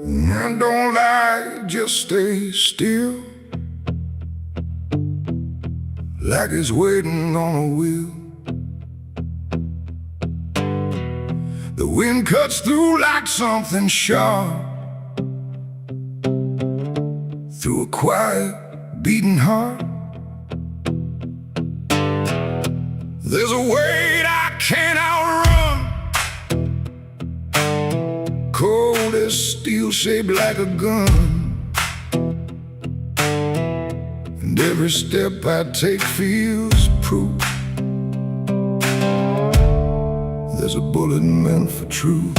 And don't lie, just stay still, like it's waiting on a wheel. The wind cuts through like something sharp, through a quiet, beating heart. There's a weight I can't outrun, cold as steel, shaped like a gun. And every step I take feels proof there's a bullet meant for truth.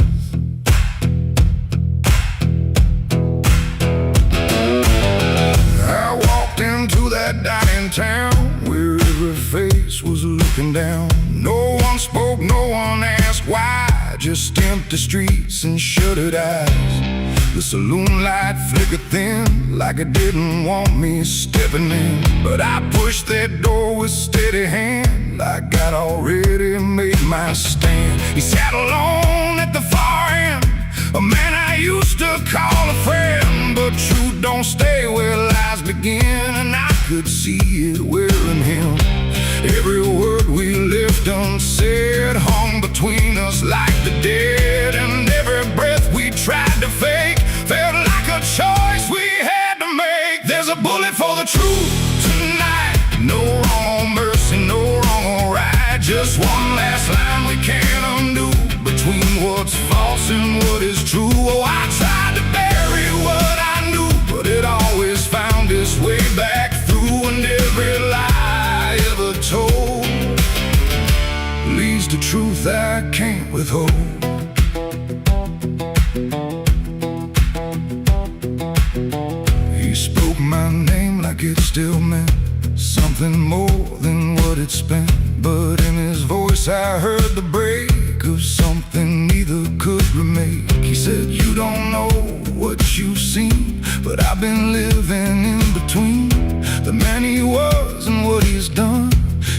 I walked into that dying town where every face was looking down. No one spoke, no one asked why, just empty streets and shuttered eyes. The saloon light flickered thin, like it didn't want me stepping in. But I pushed that door with steady hand, like I'd already made my stand. He sat alone at the far end, a man I used to call a friend. But truth don't stay where lies begin, and I could see it wearing him. Every word we left unsaid hung between us like the dead. And every breath we tried to fake felt like a choice we had to make. There's a bullet for the truth tonight, no wrong or mercy, no wrong or right. Just one last line we can't undo, between what's false and what is true. Oh, I tried to bury what I knew, but it always found its way back through. And every lie ever told leads to truth I can't withhold. He spoke my name like it still meant something more than what it spent. But in his voice I heard the break of something neither could remake. He said, you don't know what you've seen, but I've been living in between the man he was and what he's done,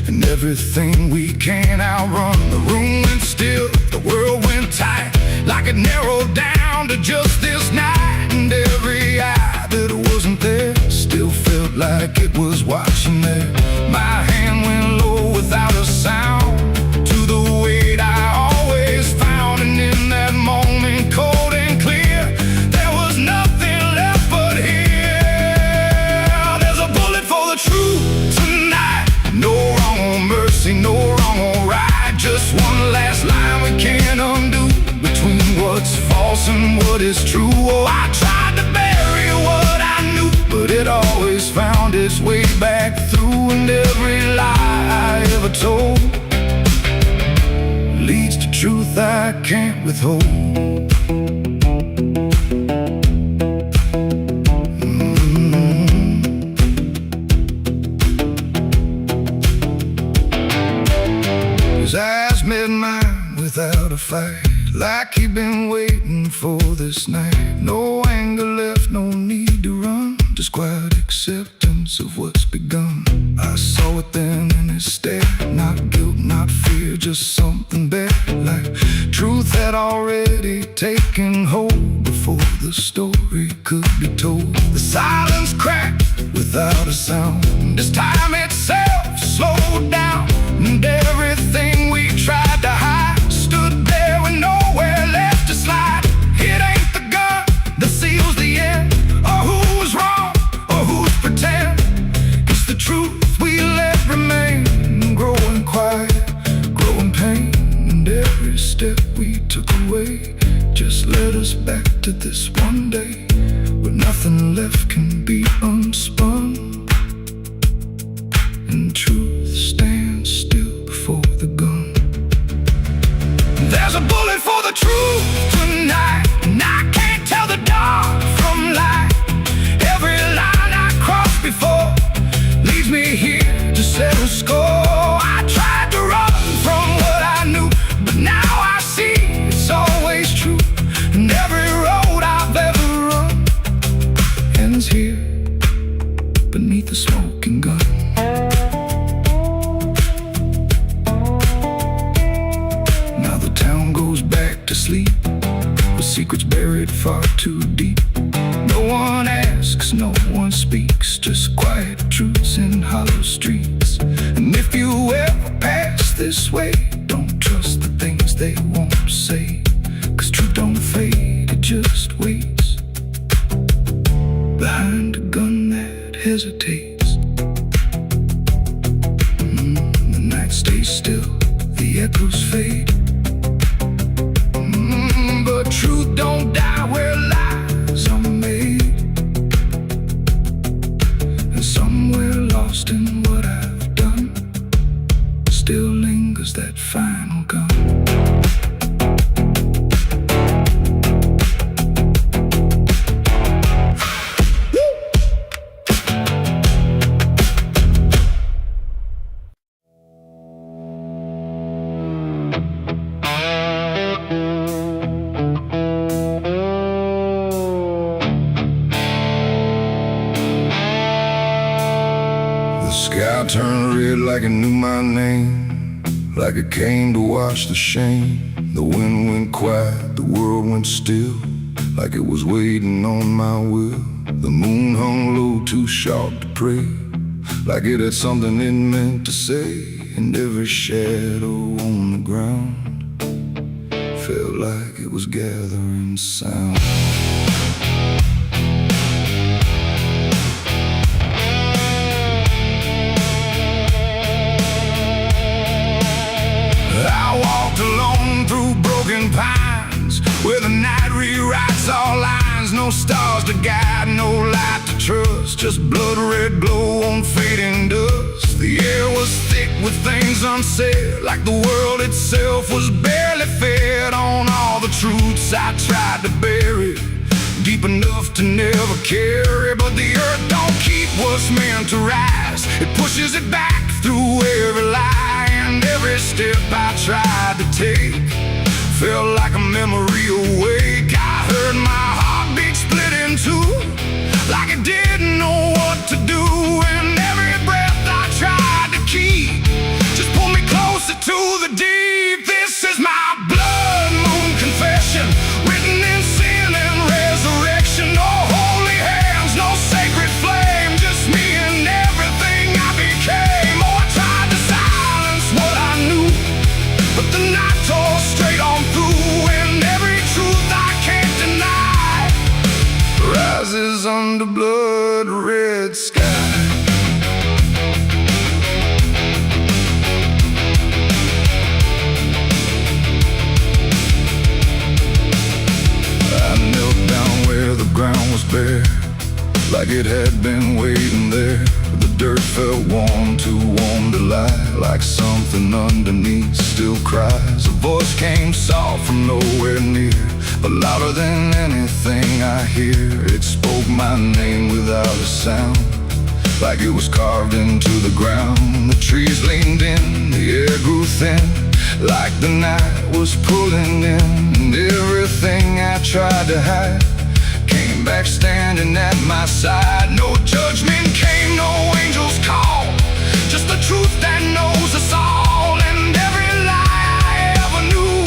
and everything we can't outrun. The room went still, the world went tight, like it narrowed down to just this night. And every eye that wasn't there still felt like it was watching there. My hand went low without a sound to the weight I always found. And in that moment, cold and clear, there was nothing left but here. There's a bullet for the truth tonight, no wrong or mercy, no wrong or right. Just one last line we can't undo, between what's false and what is true. Oh, I tried to bury what I knew, but it always found its way back through. And every lie I ever told leads to truth I can't withhold. His eyes met mine without a fight, like he'd been waiting for this night. No anger left, no need to run, just quiet acceptance of what's begun. I saw it then in his stare, not guilt, not fear, just something better, like truth had already taken hold before the story could be told. The silence cracked without a sound, this time itself slowed down, and everything we tried to hide stood there with nowhere left to slide. It ain't the gun that seals the end, or who's wrong, or who's pretend. It's the truth we let remain, growing quiet, growing pain. And every step we took away just led us back to this one day, where nothing left can be unspun, and truth stands still before the gun. There's a bullet for the truth tonight, and I can't tell the dark from light. Every line I crossed before leads me here to settle score. I tried to run from what I knew, but now I see it's always true. And every road I've ever run ends here, sleep, with secrets buried far too deep. No one asks, no one speaks, just quiet truths in hollow streets. And if you ever pass this way, don't trust the things they won't say, 'cause truth don't fade, it just waits behind a gun that hesitates. The night stays still, the echoes fade. But truth don't die where lies are made. And somewhere lost in what I've done still lingers that final gun. The sky turned red like it knew my name, like it came to wash the shame. The wind went quiet, the world went still, like it was waiting on my will. The moon hung low, too sharp to pray, like it had something it meant to say. And every shadow on the ground felt like it was gathering sound. I walked alone through broken pines, where the night rewrites all lines. No stars to guide, no light to trust, just blood red glow on fading dust. The air was thick with things unsaid, like the world itself was barely fed on all the truths I tried to bury, deep enough to never carry. But the earth don't keep what's meant to rise, it pushes it back through every lie. And every step I tried to take felt like a memory awake. I heard my heartbeat split in two, like it didn't know what to do. And every breath I tried to keep just pulled me closer to the deep. This is my blood moon confession, written in sin and resurrection. No holy hands, no sacred flame, just me and everything I became. Oh, I tried to silence what I knew, but the night tore straight on through. And every truth I can't deny rises under blood red sky. I knelt down where the ground was bare, like it had been waiting there. The dirt felt warm, too warm to lie, like something underneath still cries. A voice came soft from nowhere near, but louder than anything I hear. It spoke my name without a sound, like it was carved into the ground. The trees leaned in, the air grew thin, like the night was pulling in. And everything I tried to hide came back standing at my side. No judgment came, no angel's call, just the truth that knows us all. And every lie I ever knew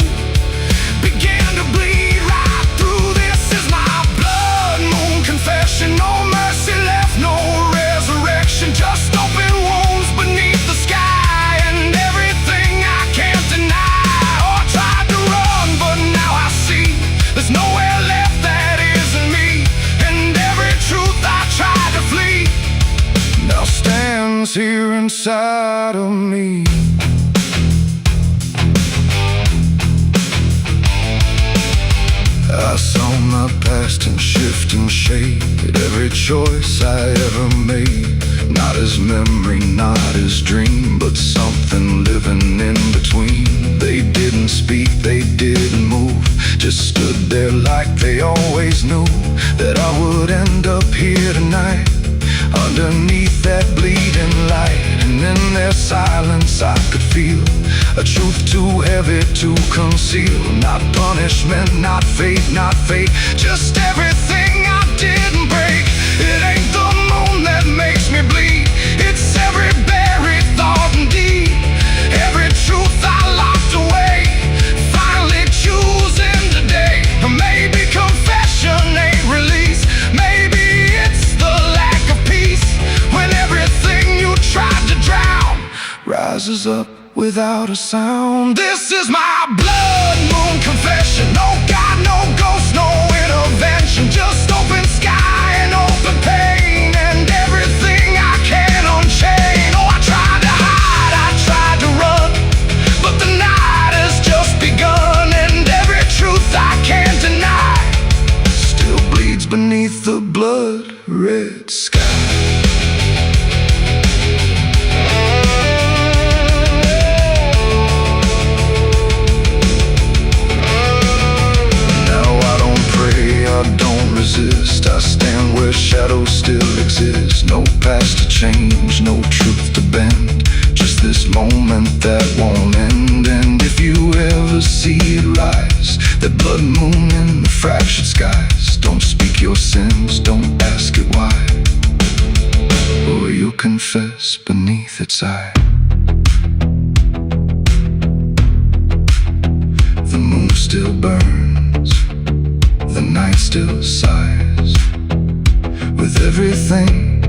began to bleed right through. This is my blood moon confession, no mercy left, no resurrection, just open wounds beneath the sky. And everything I can't deny. Oh, I tried to run, but now I see there's nowhere left that isn't me. And every truth I tried to flee now stands here inside of me. I saw my past in shifting shade, every choice I ever made, not as memory, not as dream, but something living in between. They didn't speak, they didn't move, just stood there like they always knew that I would end up here tonight, underneath that bleeding light. And in their silence I could feel a truth too heavy to conceal. Not punishment, not fate, not fate, just everything I didn't break. It ain't the moon that makes me bleed, it's every buried thought and deed, every truth I locked away, finally choosing to up without a sound. This is my blood moon confession. No God, no ghost, no intervention. Just open sky and open pain, and everything I can unchain. Oh, I tried to hide, I tried to run, but the night has just begun, and every truth I can't deny still bleeds beneath the blood-red sky. I stand where shadows still exist. No past to change, no truth to bend. Just this moment that won't end. And if you ever see it rise, that blood moon in the fractured skies, don't speak your sins, don't ask it why, or you'll confess beneath its eye. The moon still burns, the night still sighs. With everything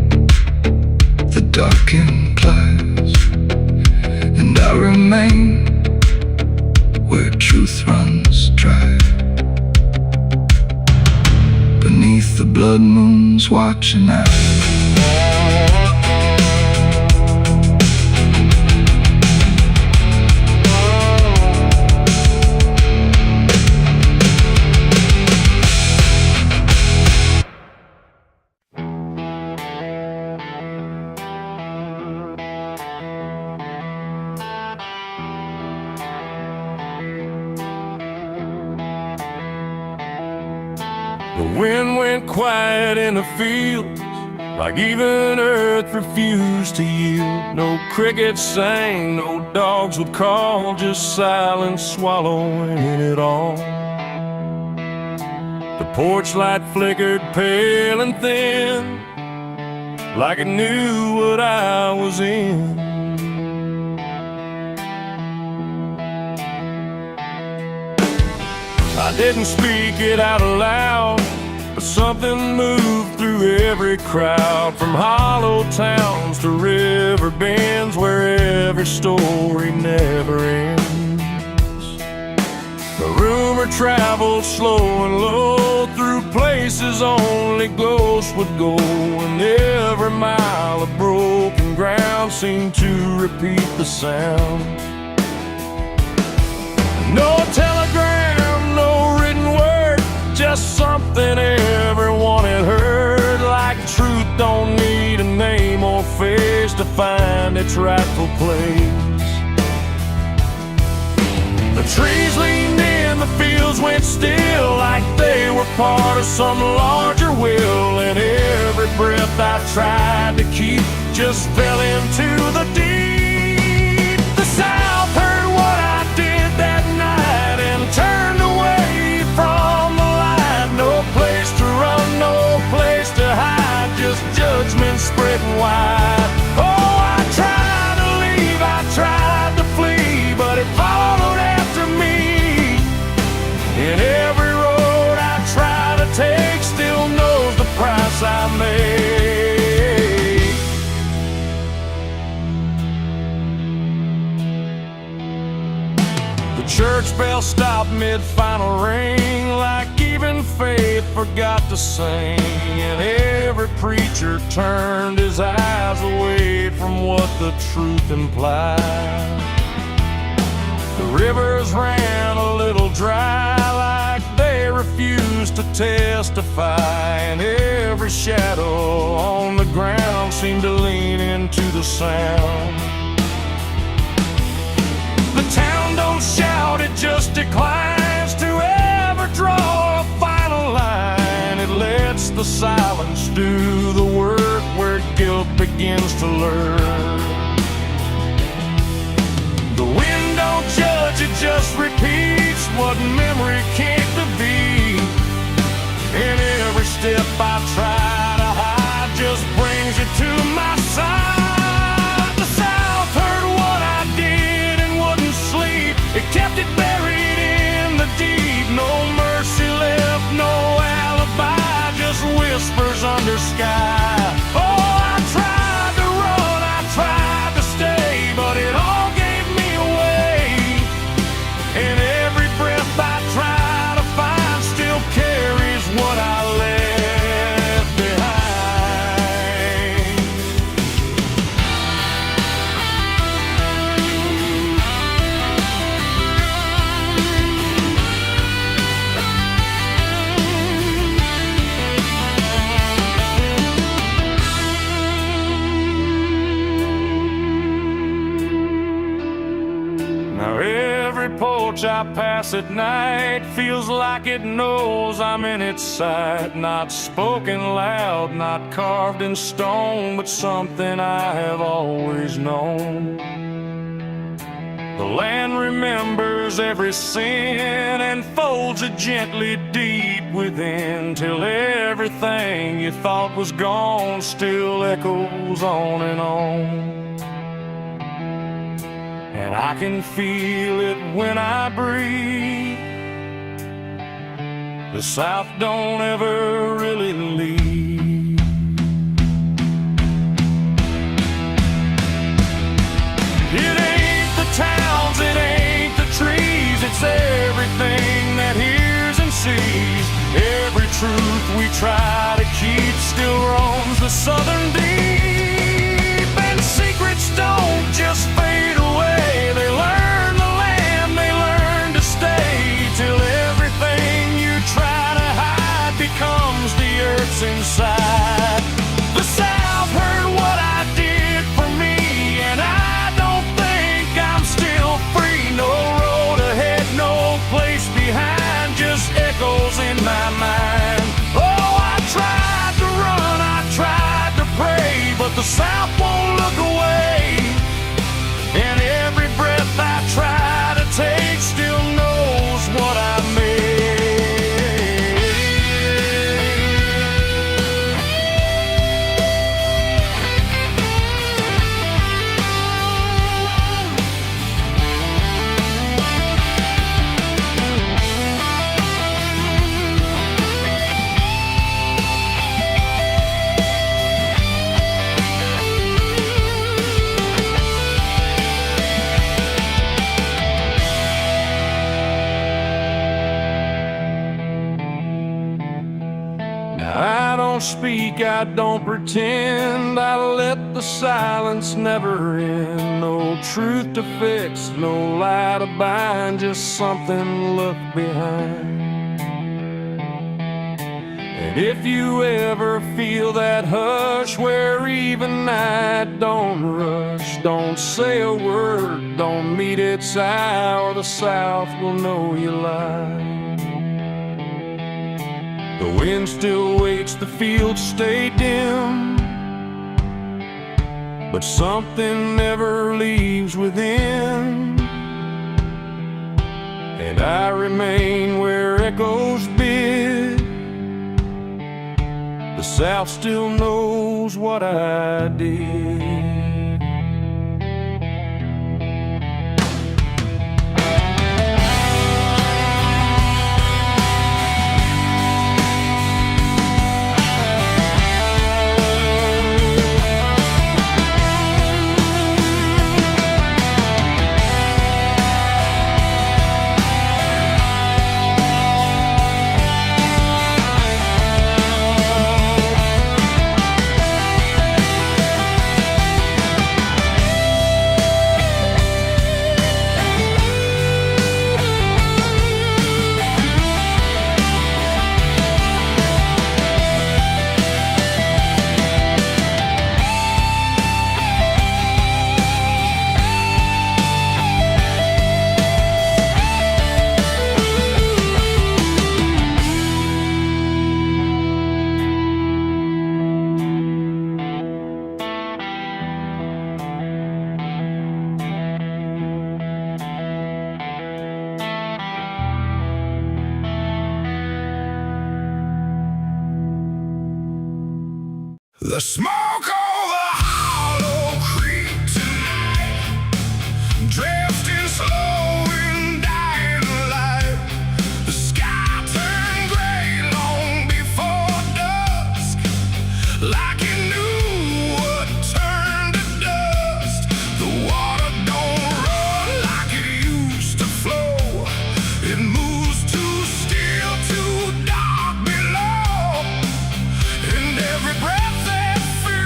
the dark implies, and I remain where truth runs dry, beneath the blood moon's watching eye. The wind went quiet in the fields, like even earth refused to yield. No crickets sang, no dogs would call, just silence swallowing it all. The porch light flickered pale and thin, like it knew what I was in. I didn't speak it out loud, but something moved through every crowd, from hollow towns to river bends, where every story never ends. The rumor traveled slow and low through places only ghosts would go, and every mile of broken ground seemed to repeat the sound. No telegram, no written word, just something everyone had heard. Like truth don't need a name or face to find its rightful place. The trees leaned in, the fields went still, like they were part of some larger will. And every breath I tried to keep just fell into the deep. The South heard what I did that night and turned away from the light. No place to run, no place to hide, just judgment spreading wide. Oh, I tried to leave, I tried to flee, but it followed after me. And every road I try to take still knows the price I made. The church bell stopped mid-final ring, like even faith forgot to sing. And every preacher turned his eyes away from what the truth implied. The rivers ran a little dry, like they refused to testify. And every shadow on the ground seemed to lean into the sound. The town don't shout, it just declines to ever draw a final line. It lets the silence do the work where guilt begins to lurk. The wind don't judge, it just repeats what memory can't defeat. And every step I try to hide just brings you to my side. The South heard what I did and wouldn't sleep, it kept it buried in the deep. No mercy left, no alibi, just whispers under sky. Oh, I tried to run, I tried to stay, but it all gave Now every porch I pass at night feels like it knows I'm in its sight. Not spoken loud, not carved in stone, but something I have always known. The land remembers every sin and folds it gently deep within, till everything you thought was gone still echoes on and on. And I can feel it when I breathe. The South don't ever really leave. It ain't the towns, it ain't the trees, it's everything that hears and sees. Every truth we try to keep still roams the southern deep. And secrets don't just fade away, they learn the land, they learn to stay, till everything you try to hide becomes the earth's inside. The South heard what I did for me, and I don't think I'm still free. No road ahead, no place behind, just echoes in my mind. Oh, I tried to run, I tried to pray, but the South won't look away. And every breath I try to take still knows what I made. I don't speak, I don't pretend, I let the silence never end. No truth to fix, no lie to bind, just something left behind. And if you ever feel that hush where even night don't rush, don't say a word, don't meet its eye, or the South will know you lied. The wind still waits, the fields stay dim, but something never leaves within. And I remain where echoes bid. The South still knows what I did. The smoke over Hollow Creek tonight, drifting slow and dying light. The sky turned gray long before dusk, like it knew what turned to dust. The water don't run like it used to flow, it moves too still, too dark below. And every breath that feels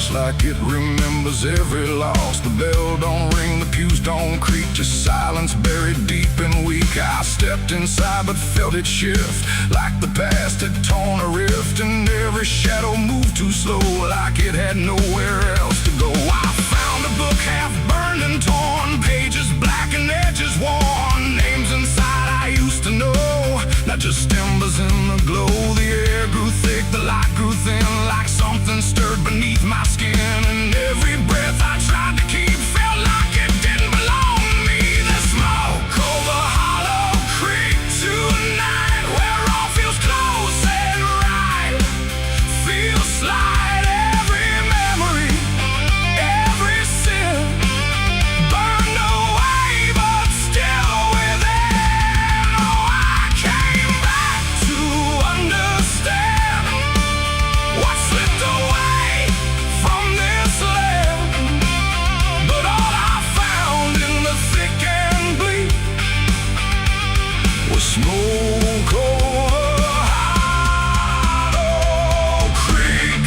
cross like it remembers every loss. The bell don't ring, the pews don't creak, just silence buried deep and weak. I stepped inside but felt it shift, like the past had torn a rift, and every shadow moved too slow, like it had nowhere else to go. I found a book half burned and torn, pages black and edges worn, names inside I used to know, not just embers in the glow. The air grew thick, the light grew thin, like something stirred beneath my skin, and every breath I tried to keep felt like it didn't belong to me. The smoke over Hollow Creek tonight, where all feels close and right, feels slight. Every memory, every sin burned away, but still within. Oh, I came back to understand what slipped away from this land. But all I found in the thick and bleak was smoke over Hollow Creek.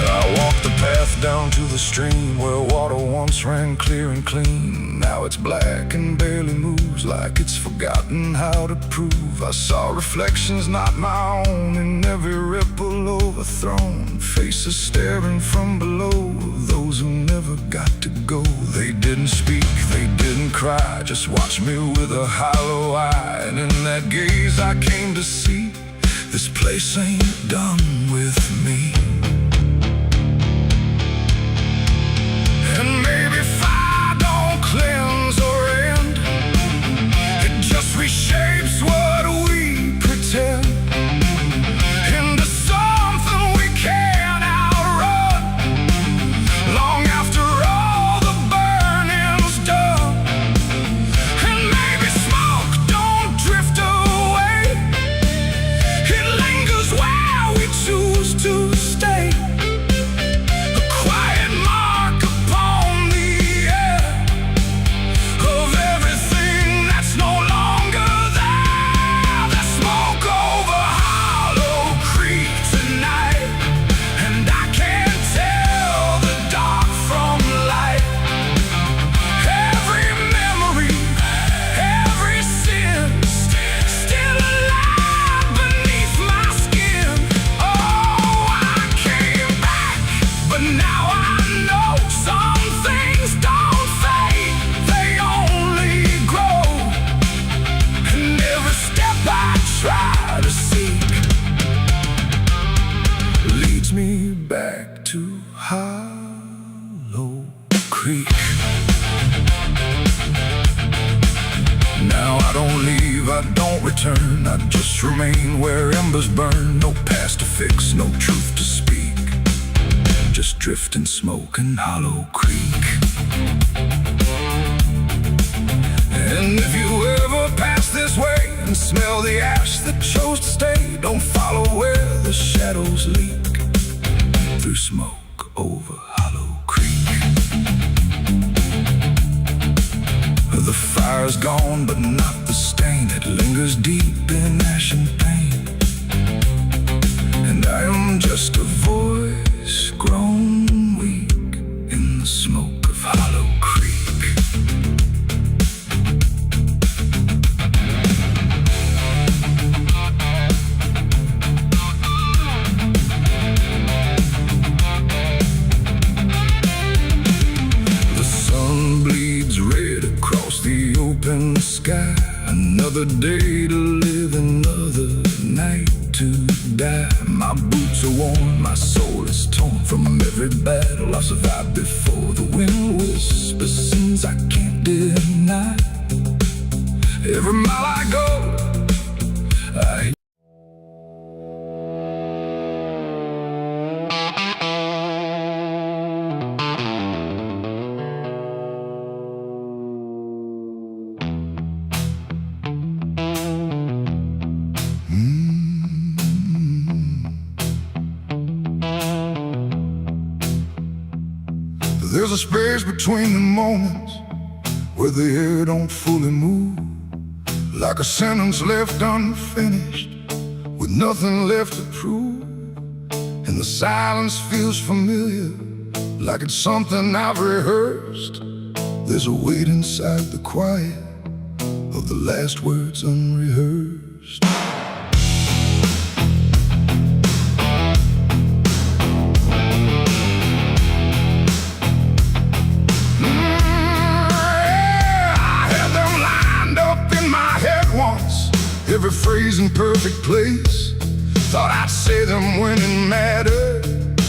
I walked the path down to the stream where water once ran clear and clean. Now it's black and barely moves, like it's forgotten how to prove. I saw reflections not my own in every ripple overthrown, faces staring from below, those who never got to go. They didn't speak, they didn't cry, just watched me with a hollow eye. And in that gaze I came to see, this place ain't done with me. And maybe fire don't cleanse or end, it just reshapes what we pretend into something we can't outrun. Long after all the burning's done, and maybe smoke don't drift away, it lingers where we choose to stay. A quiet mark upon the air of everything that's no longer there. There's smoke over Hollow Creek tonight, and I can't tell the dark from light. Every memory, every sin, still alive beneath my skin. Oh, I came back, but now I know some things don't fade, they only grow. And every step I try to seek leads me back to Hollow Creek. Now I don't leave, I don't return, I just remain where embers burn. No past to fix, no truth to speak, just drift and smoke in Hollow Creek. And if you ever pass this way and smell the ash that chose to stay, don't follow where the shadows leak, through smoke over Hollow Creek. The fire's gone, but not the stain, it lingers deep in ash and pain. And I am just a voice grown weak in the smoke of Hollow Creek. The sun bleeds red across the open sky. Another day to live, another night to die. My boots are worn, my soul is torn from every battle I've survived before. The wind whispers sins I can't deny. Every mile I go, I There's a space between the moments where the air don't fully move, like a sentence left unfinished with nothing left to prove. And the silence feels familiar, like it's something I've rehearsed. There's a weight inside the quiet of the last words unrehearsed. Every phrase in perfect place. Thought I'd say them when it mattered,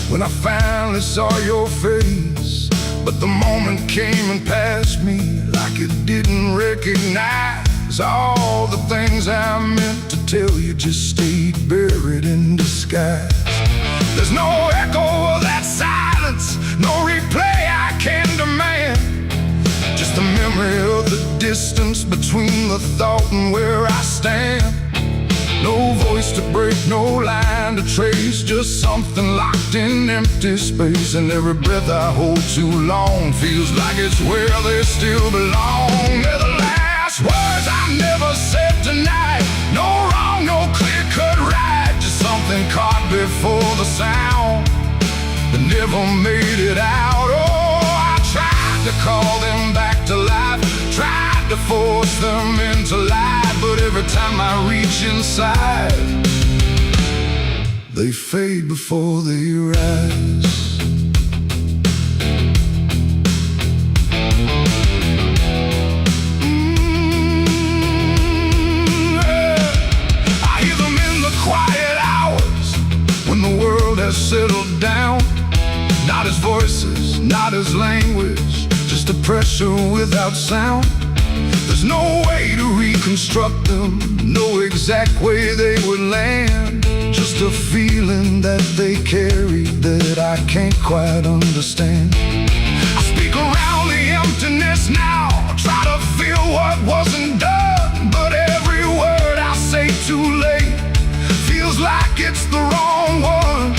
when I finally saw your face. But the moment came and passed me like it didn't recognize all the things I meant to tell you just stayed buried in disguise. There's no echo of that silence, no replay I can demand, just the memory of the distance between the thought and where I stand. No voice to break, no line to trace, just something locked in empty space. And every breath I hold too long feels like it's where they still belong. They're the last words I never said tonight. No wrong, no clear-cut right, just something caught before the sound that never made it out. Oh, I tried to call them back to life, tried to force them into life, but every time I reach inside, they fade before they rise. I hear them in the quiet hours when the world has settled down. Not as voices, not as language, just a pressure without sound. There's no way to reconstruct them, no exact way they would land, just a feeling that they carry that I can't quite understand. I speak around the emptiness now, try to feel what wasn't done, but every word I say too late feels like it's the wrong one.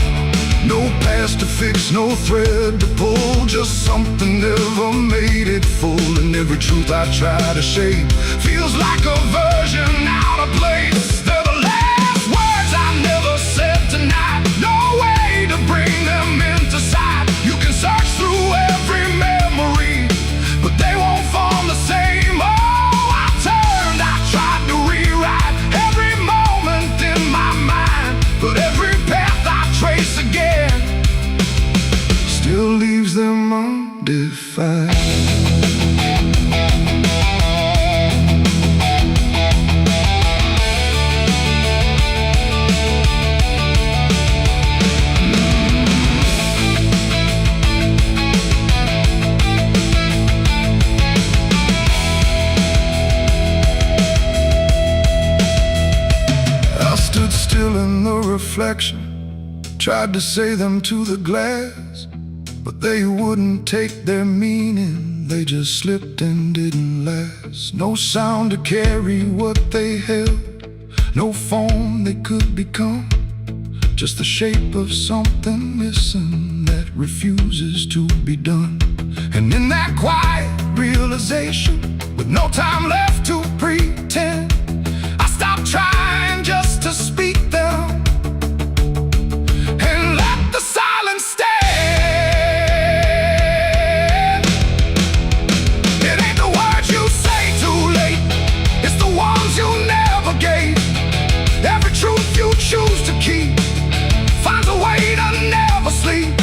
No past to fix, no thread to pull, just something never made it full. And every truth I try to shape feels like a version out of place. They're the last words I never said tonight, no way to bring them into sight. You can search through every memory, but they won't form the same. Oh, I turned, I tried to rewrite every moment in my mind, but every path I trace again still leaves them undefined. I stood still in the reflection, tried to say them to the glass, but they wouldn't take their meaning, they just slipped and didn't last. No sound to carry what they held, no form they could become, just the shape of something missing that refuses to be done. And in that quiet realization, with no time left to pretend, I stopped trying just to speak them and let the silence stand. Choose to keep finds a way to never sleep.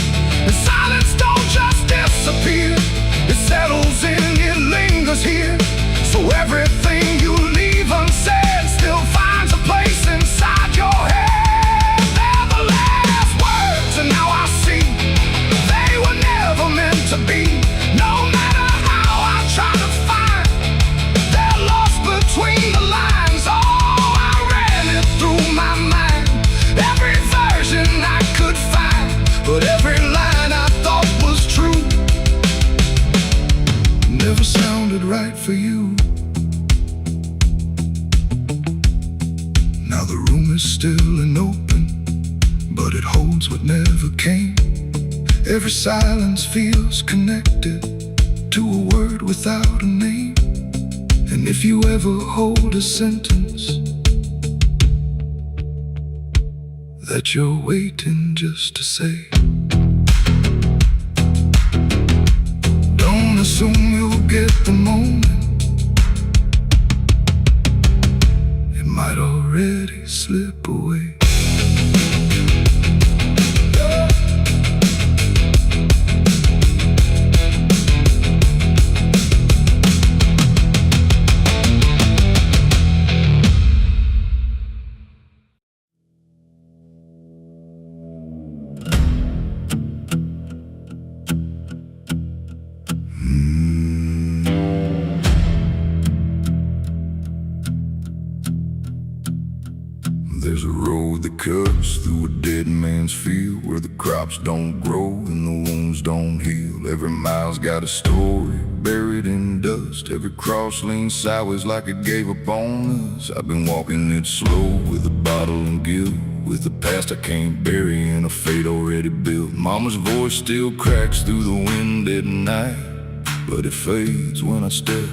And silence don't just disappear, it settles in, it lingers here. So everything you leave unsaid still finds a place inside your head. They're the last words, and now I see they were never meant to be. No matter how I try to find, they're lost between the lines. Oh, I ran it through my mind, every version I could find, but every line I thought was true never sounded right for you. Now the room is still and open, but it holds what never came. Every silence feels connected to a word without a name. And if you ever hold a sentence that you're waiting just to say, don't assume you'll get the moment. It might already slip away. There's a road that cuts through a dead man's field, where the crops don't grow and the wounds don't heal. Every mile's got a story buried in dust. Every cross leans sideways like it gave up on us. I've been walking it slow with a bottle and guilt, with the past I can't bury and a fate already built. Mama's voice still cracks through the wind at night, but it fades when I step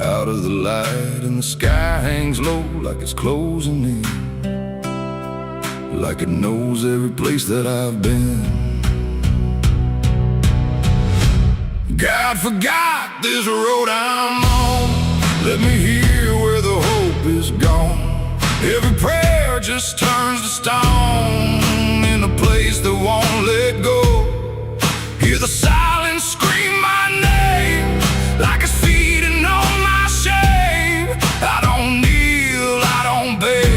out of the light. And the sky hangs low like it's closing in, like it knows every place that I've been. God forgot this road I'm on. Let me hear where the hope is gone. Every prayer just turns to stone in a place that won't let go. Hear the silence scream my name like it's feeding on my shame. I don't kneel, I don't beg,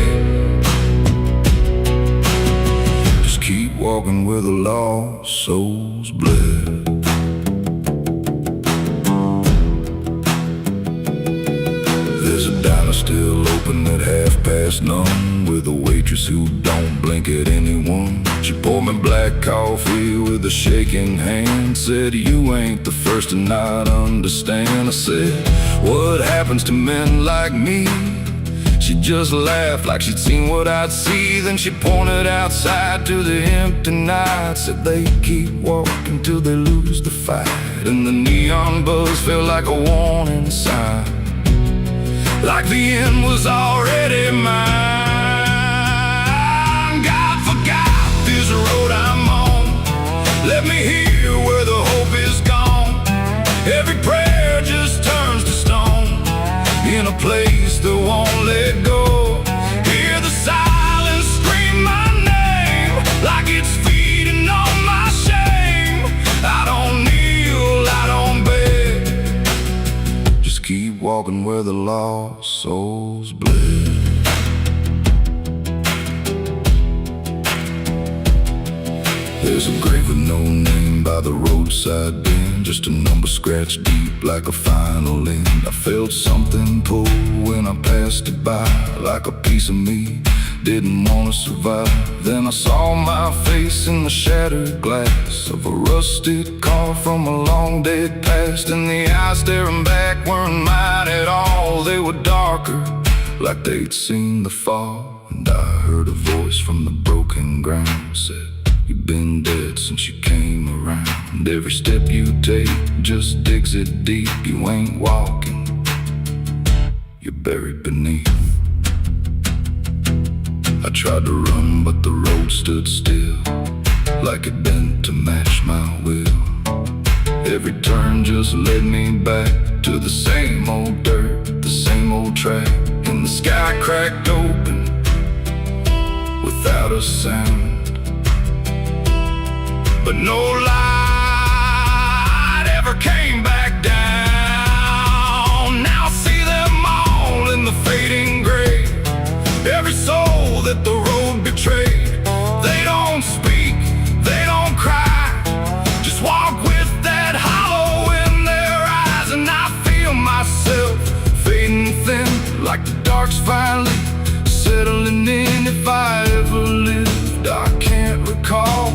keep walking where the lost souls bled. There's a diner still open at 9:30, with a waitress who don't blink at anyone. She poured me black coffee with a shaking hand, said, "You ain't the first to not understand." I said, "What happens to men like me?" She just laughed like she'd seen what I'd see. Then she pointed outside to the empty night, said they keep walking till they lose the fight. And the neon buzz felt like a warning sign, like the end was already mine. God forgot this road I'm on. Let me hear where the hope is gone. Every prayer just turns to stone in a place that won't let go. Hear the silence scream my name like it's feeding on my shame. I don't kneel, I don't beg, just keep walking where the lost souls bled. There's a grave with no name by the roadside bend, just a number scratched deep like a final end. I felt something pull when I passed it by, like a piece of me didn't want to survive. Then I saw my face in the shattered glass of a rusted car from a long dead past, and the eyes staring back weren't mine at all. They were darker, like they'd seen the fall. And I heard a voice from the broken ground, said, "You've been dead since you came around. Every step you take just digs it deep. You ain't walking, you're buried beneath." I tried to run, but the road stood still, like it bent to match my will. Every turn just led me back to the same old dirt, the same old track. And the sky cracked open without a sound, but no light ever came back down. Now I see them all in the fading gray. Every soul that the road betrayed. They don't speak, they don't cry, just walk with that hollow in their eyes. And I feel myself fading thin, like the dark's finally settling in. If I ever lived, I can't recall.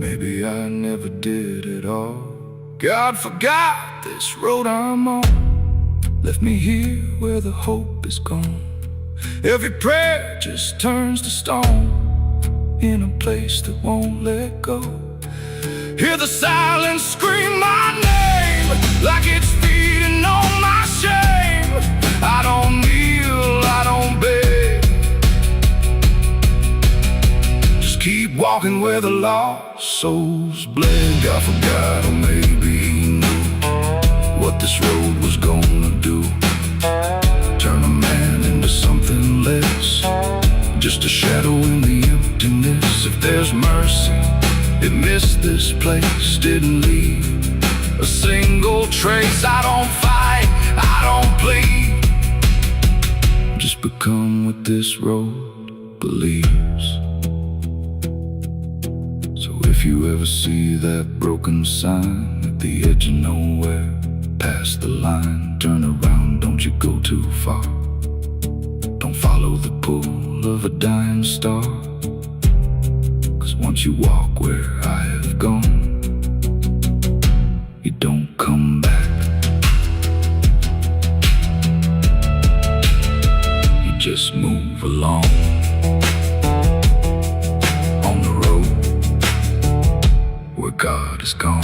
Maybe I never did at all. God forgot this road I'm on. Left me here where the hope is gone. Every prayer just turns to stone in a place that won't let go. Hear the silence scream my name, like it's feeding on my shame. I don't kneel, I don't beg, just keep walking where the lost souls bled. God forgot, or maybe he knew what this road was gonna do. Turn a man into something less, just a shadow in the emptiness. If there's mercy, it missed this place, didn't leave a single trace. I don't fight, I don't plead, just become what this road believes. So if you ever see that broken sign at the edge of nowhere, past the line, turn around, don't you go too far. Don't follow the pull of a dying star, 'cause once you walk where I have gone, you don't come back. You just move along on the road where God is gone.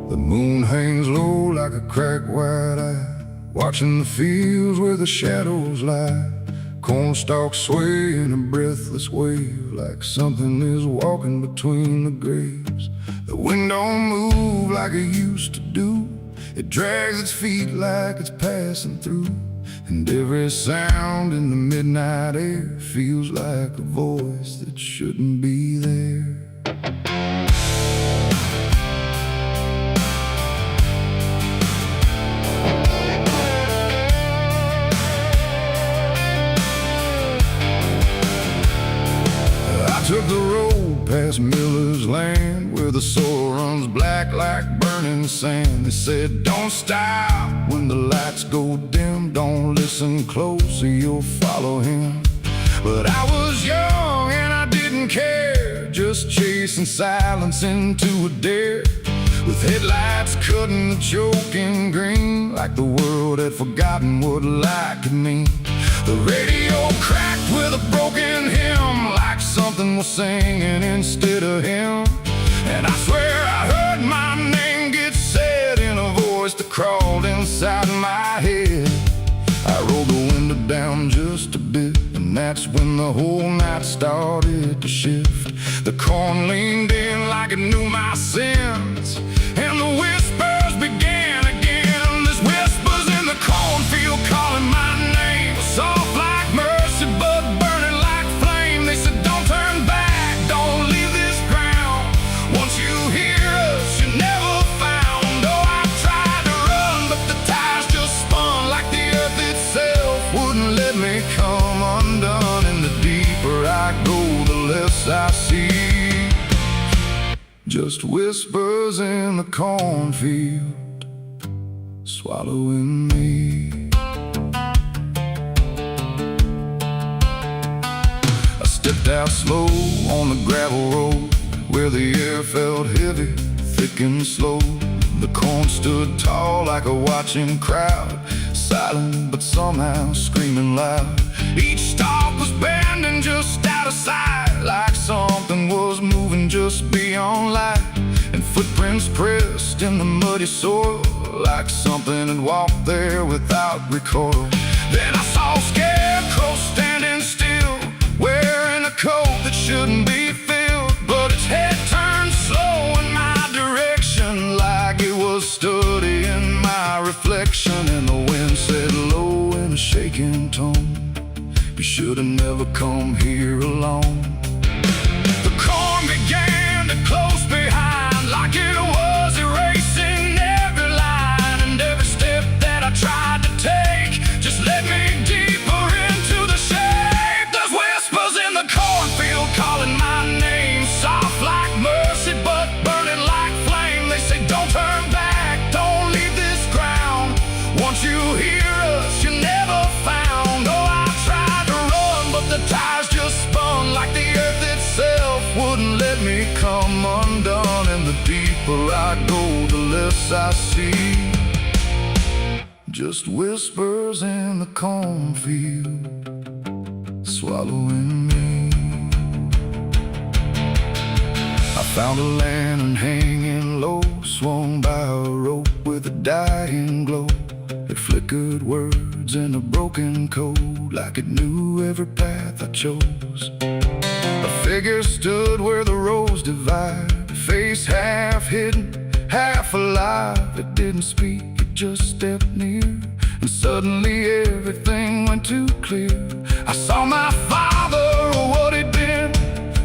The moon hangs low like a cracked white eye, watching the fields where the shadows lie. Corn stalks sway in a breathless wave, like something is walking between the graves. The wind don't move like it used to do, it drags its feet like it's passing through. And every sound in the midnight air feels like a voice that shouldn't be there. Took the road past Miller's land, where the soil runs black like burning sand. They said don't stop when the lights go dim, don't listen close or you'll follow him. But I was young and I didn't care, just chasing silence into a dare. With headlights cutting the choking green, like the world had forgotten what light could mean. The radio cracked with a broken hymn, like something was singing instead of him. And I swear I heard my name get said in a voice that crawled inside my head. I rolled the window down just a bit, and that's when the whole night started to shift. The corn leaned in like it knew my sins, and the whispers began again. There's whispers in the cornfield calling my name, soft like mercy but burning like flame. They said don't turn back, don't leave this ground. Once you hear us, you're never found. Oh, I tried to run, but the tires just spun like the earth itself wouldn't let me come undone. And the deeper I go, the less I see, just whispers in the cornfield swallowing me. Stepped out slow on the gravel road, where the air felt heavy, thick and slow. The corn stood tall like a watching crowd, silent but somehow screaming loud. Each stalk was bending just out of sight, like something was moving just beyond light. And footprints pressed in the muddy soil, like something had walked there without recoil. Then I saw a scarecrow standing still, wearing a coat that shouldn't be filled, but its head turned slow in my direction, like it was studying my reflection. And the wind said low in a shaking tone, you should have never come here alone. The corn began to close behind, like it was erasing every line. And every step that I tried to take just led me deeper into the shade. There's whispers in the cornfield calling my name, soft like mercy but burning like flame. They say don't turn back, don't leave this ground. Once you hear us, you're never found. yes, I see just whispers in the cornfield, swallowing me. I found a lantern hanging low, swung by a rope with a dying glow. It flickered words in a broken code, like it knew every path I chose. A figure stood where the roads divide, face half hidden, half alive. It didn't speak, it just stepped near, and suddenly everything went too clear. I saw my father, or what he'd been,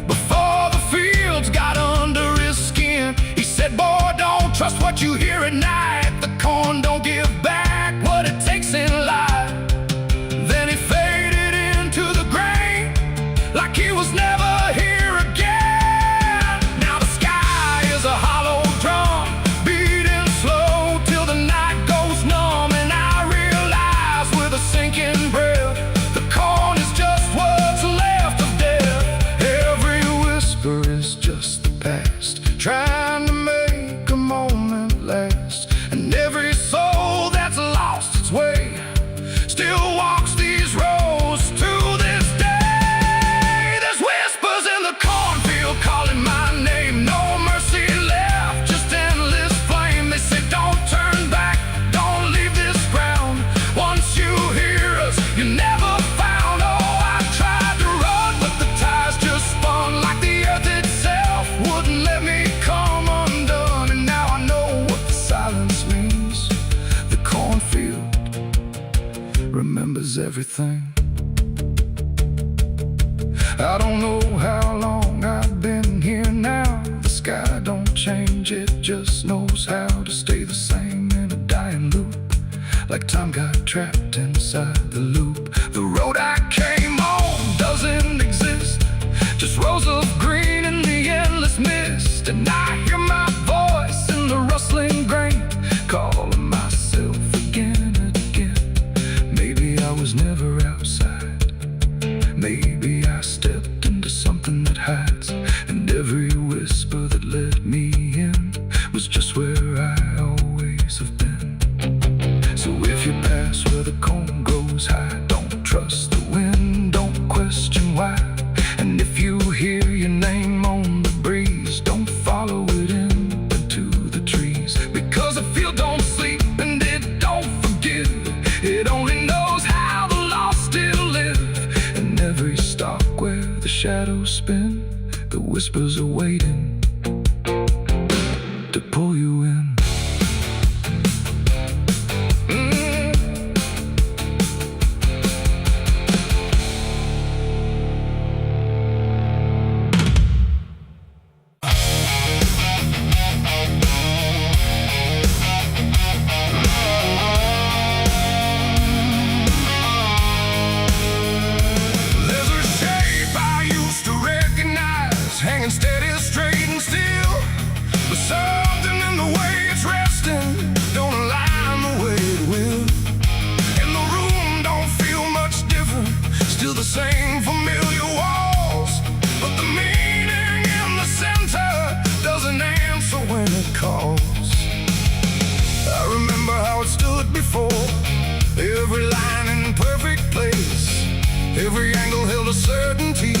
before the fields got under his skin. He said, boy, don't trust what you hear at night. The corn don't give back what it takes in life. Then he faded into the grain, like he was never here again. Now the sky is a hollow drum, beating slow till the night goes numb. And I realize with a sinking breath, the corn is just what's left of death. Every whisper is just the past, trying to make a moment last. And every soul that's lost its way still walks these roads to this day. There's whispers in the cornfield calling my name. No mercy left, just endless flame. They say don't turn back, don't leave this ground. Once you hear us, you never found. Oh, I tried to run, but the tires just spun, like the earth itself wouldn't let me come undone. And now I know what the silence means. The cornfield remembers everything. I don't know how long I've been here now. The sky don't change, it just knows how to stay the same in a dying loop, like time got trapped inside the loop. The road I came on doesn't exist, just rows of green in the endless mist. And I hear my voice in the rustling grain, calling myself again and again. Maybe I was never outside, maybe I stepped into something that hides. And every whisper that let me in was just where I always have been. So if you pass where the corn grows high, don't trust the wind, don't question why. And if you hear your name on the breeze, don't follow it into the trees. Because the field don't sleep and it don't forgive, it only knows how the lost still live. And every stalk where the shadows spin, the whispers are waiting to pull you in. There's a shape I used to recognize, hanging steady, straight and still. But something in the way it's resting don't align the way it will. And the room don't feel much different, still the same familiar walls. But the meaning in the center doesn't answer when it calls. I remember how it stood before, every line in perfect place, every angle held a certainty,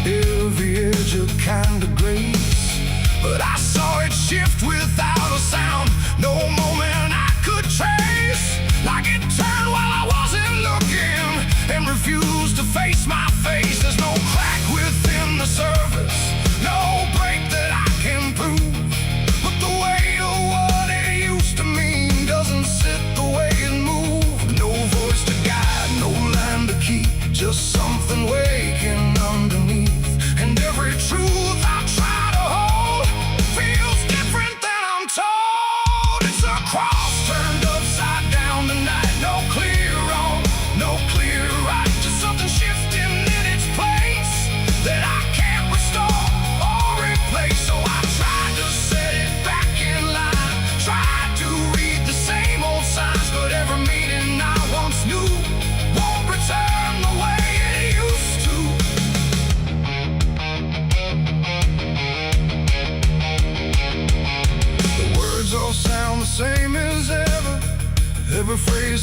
every edge a kind of grace. But I saw it shift without a sound, no moment I could trace. Like it turned while I wasn't looking, and refused to face my face. There's no crack within the surface, no break that I can prove. But the weight of what it used to mean doesn't sit the way it moved. No voice to guide, no line to keep, just something waking underneath. And every truth I try to hold feels different than I'm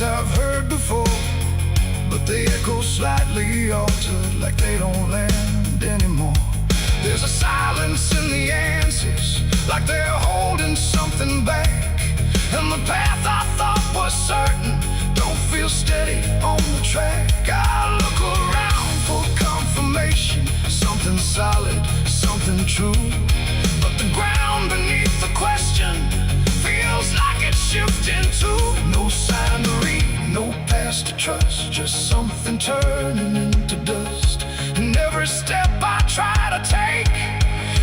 I've heard before, but they echo slightly altered, like they don't land anymore. There's a silence in the answers, like they're holding something back. And the path I thought was certain don't feel steady on the track. I look around for confirmation, something solid, something true. But the ground beneath the question feels like it's shifting too. No sign to read, no past to trust, just something turning into dust. And every step I try to take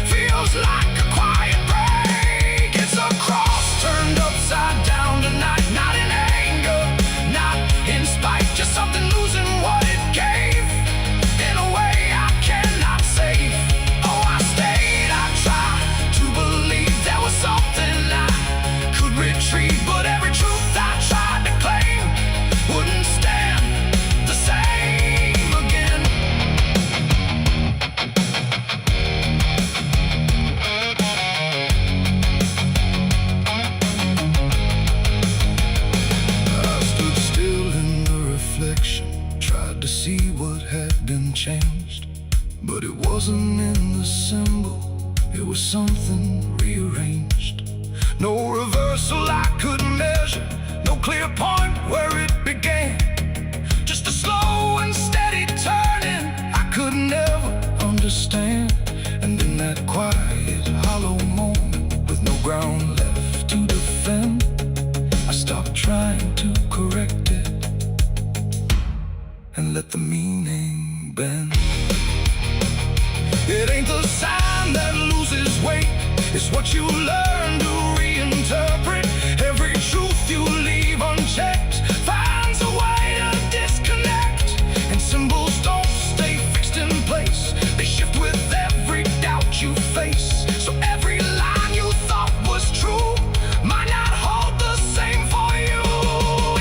feels like a quiet break. It's a cross turned upside down tonight, not in anger, not in spite, just something losing what it gave in a way I cannot save. Oh, I stayed, I tried to believe there was something I could retrieve, but every truth I tried to claim wouldn't stand the same again. I stood still in the reflection, tried to see what had been changed, but it wasn't in the symbol, it was something rearranged. No reversal I could measure, no clear point where it began. Just a slow and steady turning I could never understand. And in that quiet, hollow moment, with no ground left to defend, I stopped trying to correct it and let the meaning bend. It ain't the sign that loses weight, it's what you learn to reinterpret. Every truth you leave unchecked finds a way to disconnect. And symbols don't stay fixed in place, they shift with every doubt you face. So every line you thought was true might not hold the same for you.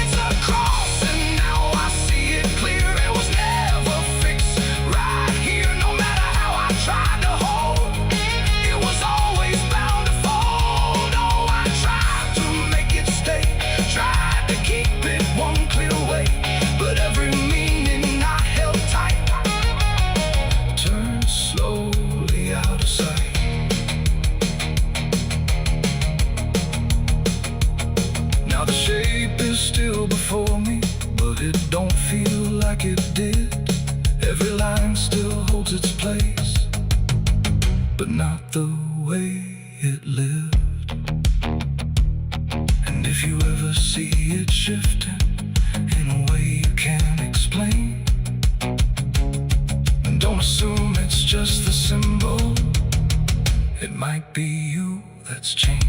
It's a cross and now I see it clear. It was never fixed right here, no matter how I tried to hold. It was always bound to fold. Oh, I tried to make it stay, tried to keep it one clear way, but every meaning I held tight turned slowly out of sight. Now the shape is still before me, but it don't feel like it did. Every line still holds its place, but not the way it lived. And if you ever see it shifting in a way you can't explain, then don't assume it's just the symbol. It might be you that's changed.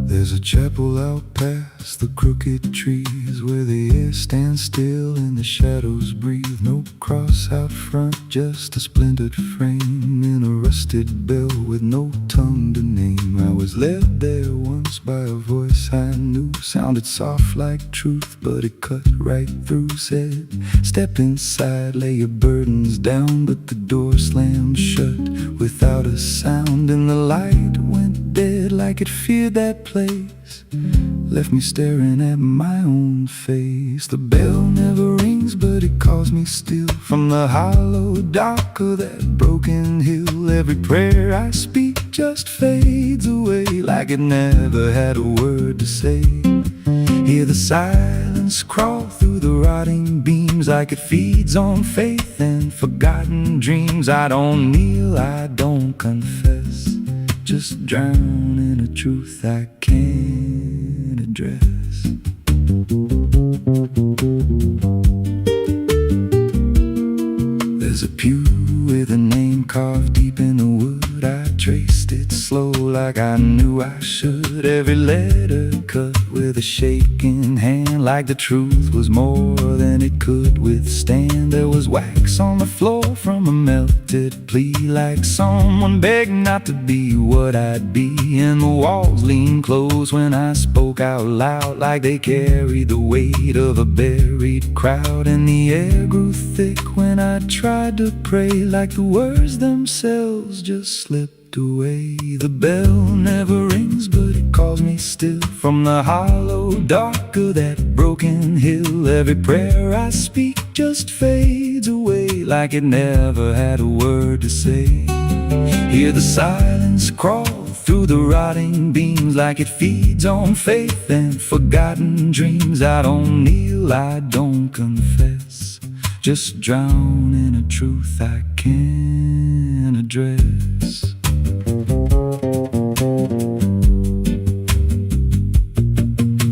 There's a chapel out past the crooked trees, where the air stands still and the shadows breathe. No cross out front, just a splintered frame in a rusted bell with no tongue to name. I was led there once by a voice I knew, sounded soft like truth, but it cut right through. Said, step inside, lay your burdens down, but the door slammed shut without a sound. And the light went dead like it feared that place, left me staring at my own face. The bell never rings, but it calls me still from the hollow dark of that broken hill. Every prayer I speak just fades away, like it never had a word to say. Hear the silence crawl through the rotting beams, like it feeds on faith and forgotten dreams. I don't kneel, I don't confess, just drown in a truth I can't address. There's a pew with a name carved deep in the wood. I traced it slow like I knew I should. Every letter cut with a shaking hand, like the truth was more than it could withstand. There was wax on the floor from a melted plea, like someone begged not to be what I'd be. And the walls leaned close when I spoke out loud, like they carried the weight of a buried crowd. And the air grew thick when I tried to pray, like the words themselves just slipped away. The bell never rings, but it calls me still from the hollow dark of that broken hill. Every prayer I speak just fades away, like it never had a word to say. Hear the silence crawl through the rotting beams, like it feeds on faith and forgotten dreams. I don't kneel, I don't confess, just drown in a truth I can't address.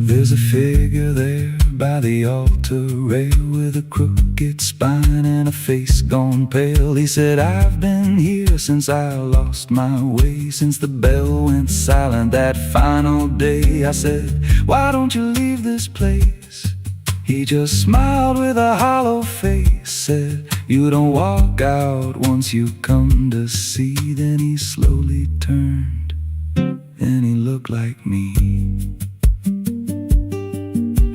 There's a figure there by the altar rail, with a crooked spine and a face gone pale. He said, I've been here since I lost my way, since the bell went silent that final day. I said, why don't you leave this place? He just smiled with a hollow face, said, you don't walk out once you come to see. Then he slowly turned and he looked like me.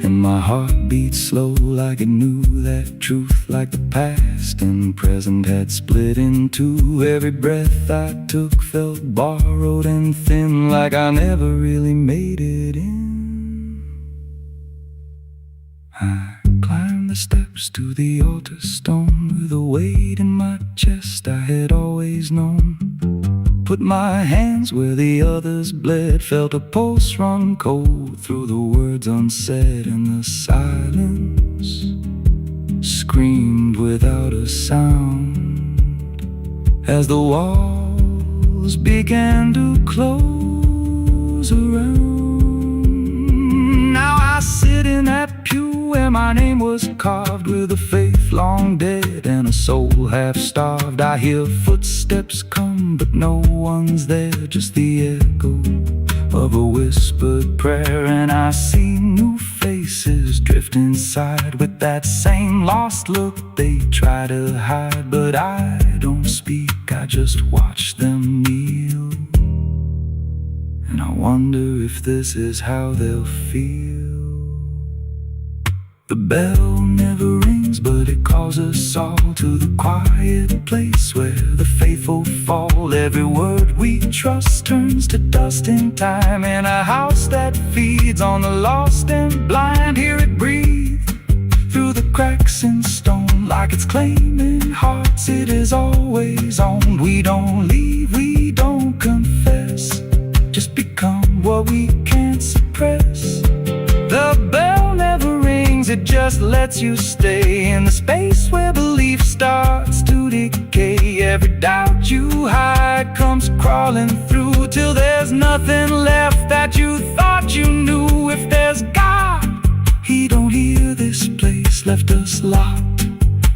And my heart beat slow, like it knew that truth, like the past and present had split in two. Every breath I took felt borrowed and thin, like I never really made it in. I climbed the steps to the altar stone, with a weight in my chest I had always known. Put my hands where the others bled, felt a pulse run cold through the words unsaid. And the silence screamed without a sound as the walls began to close around. Now I sit in that pew where my name was carved, with a faith long dead and a soul half starved. I hear footsteps come, but no one's there, just the echo of a whispered prayer. And I see new faces drift inside, with that same lost look they try to hide. But I don't speak, I just watch them kneel, and I wonder if this is how they'll feel. The bell never rings, but it calls us all to the quiet place where the faithful fall. Every word we trust turns to dust in time, in a house that feeds on the lost and blind. Hear it breathe through the cracks in stone, like it's claiming hearts it is always on. We don't leave, we don't confess, just become what we can't suppress. The bell never rings, it just lets you stay in the space where belief starts to decay. Every doubt you hide comes crawling through, till there's nothing left that you thought you knew. If there's God, He don't hear this place, left us locked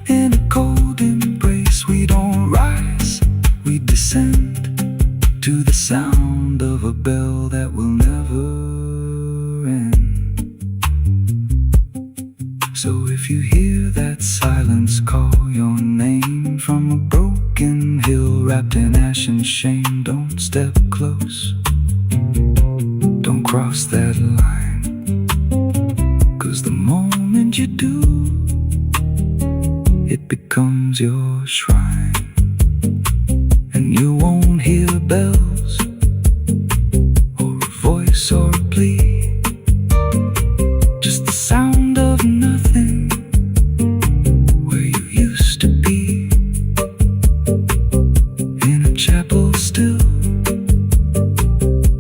in a cold embrace. We don't rise, we descend to the sound of a bell that will never end. So if you hear that silence call your name from a broken hill wrapped in ash and shame, don't step close, don't cross that line, 'cause the moment you do, it becomes your shrine. And you won't hear bells or a voice or a plea, just the sound of nothing where you used to be, in a chapel still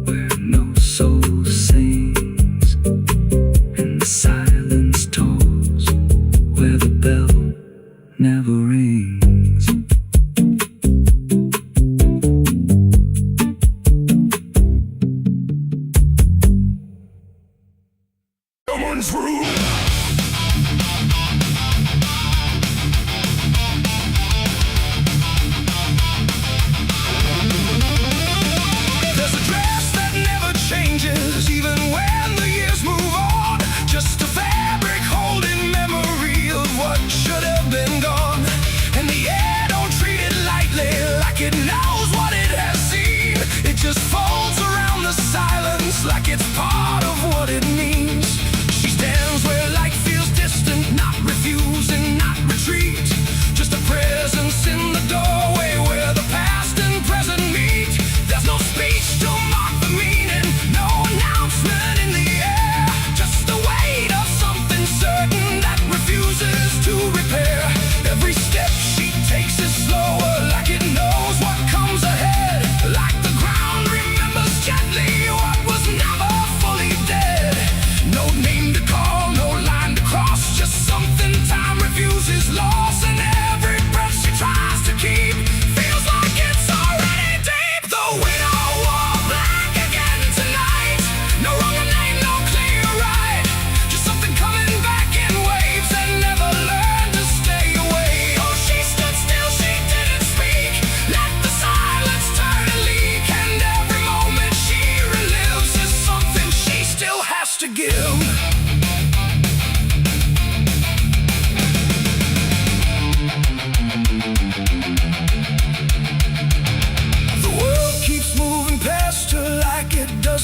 where no soul sings, and the silence tolls where the bell never rings. Someone's room.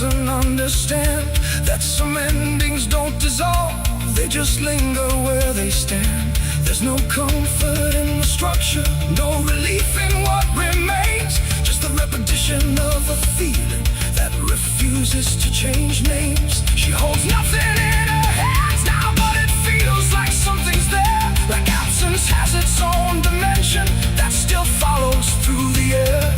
doesn't understand that some endings don't dissolve, they just linger where they stand. There's no comfort in the structure, no relief in what remains, just the repetition of a feeling that refuses to change names. She holds nothing in her hands now, but it feels like something's there, like absence has its own dimension that still follows through the air.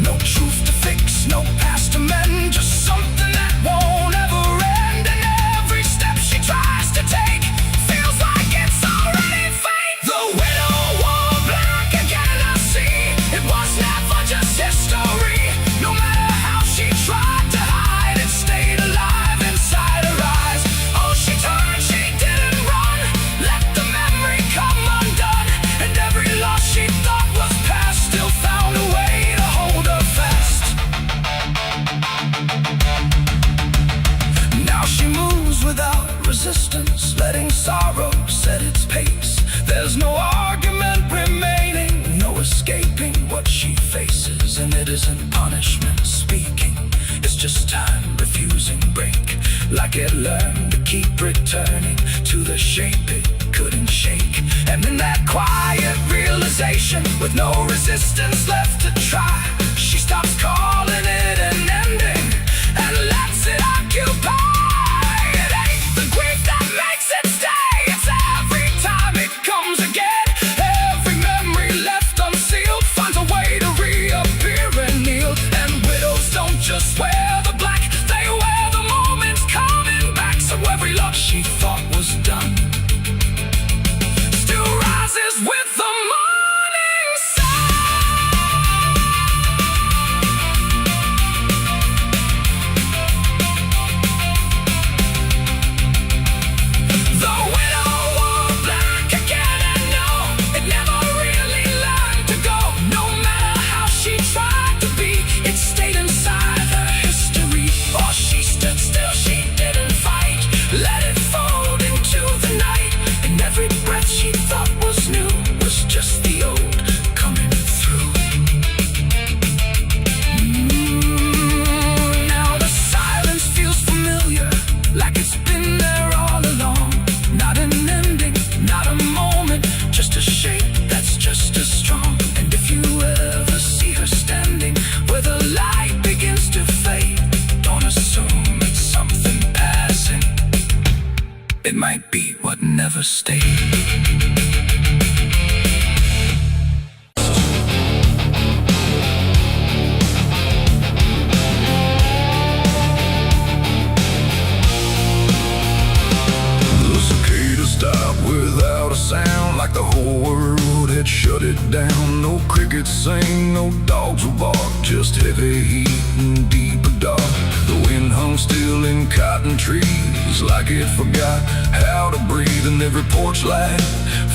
No truth to fix, no past to mend, just something that won't ever end. And every step she tries to take feels like it's already fate. The widow wore black again, I see. It was never just history. No matter how she tried to hide, it stayed alive inside her eyes. Oh, she turned, she didn't run, let the memory come undone. And every loss she thought was past still found a way to hold her fast. Now she moves without resistance, letting sorrow set its pace. There's no argument remaining, no escaping what she faces. And it isn't punishment speaking, it's just time refusing break. Like it learned to keep returning to the shape it couldn't shake. And in that quiet realization, with no resistance left to try, she stops calling it an ending and lets it occupy. It ain't the grief that makes it stay, it's every time it comes again. Every memory left unsealed finds a way to reappear and kneel. And widows don't just wear the black, they wear the moments coming back. So every love she thought was done still rises with the morning sun. The widow wore black again, and no, it never really learned to go. No matter how she tried to be, it stayed inside her history. Or she stood still, she didn't fight, let it fold into the night. And every breath she thought was new was just the old coming through. Now the silence feels familiar, like it's been there all along. Not an ending, not a moment, just a shape that's just as strong. And if you ever see her standing where the light begins to fade, don't assume it's something passing, it might be what never stayed. The cicada stopped without a sound, like the whole world had shut it down. No crickets sing, no dogs will bark, just heavy heat and deeper dark. The wind hung still in cotton trees, like it forgot how to breathe. And every porch light,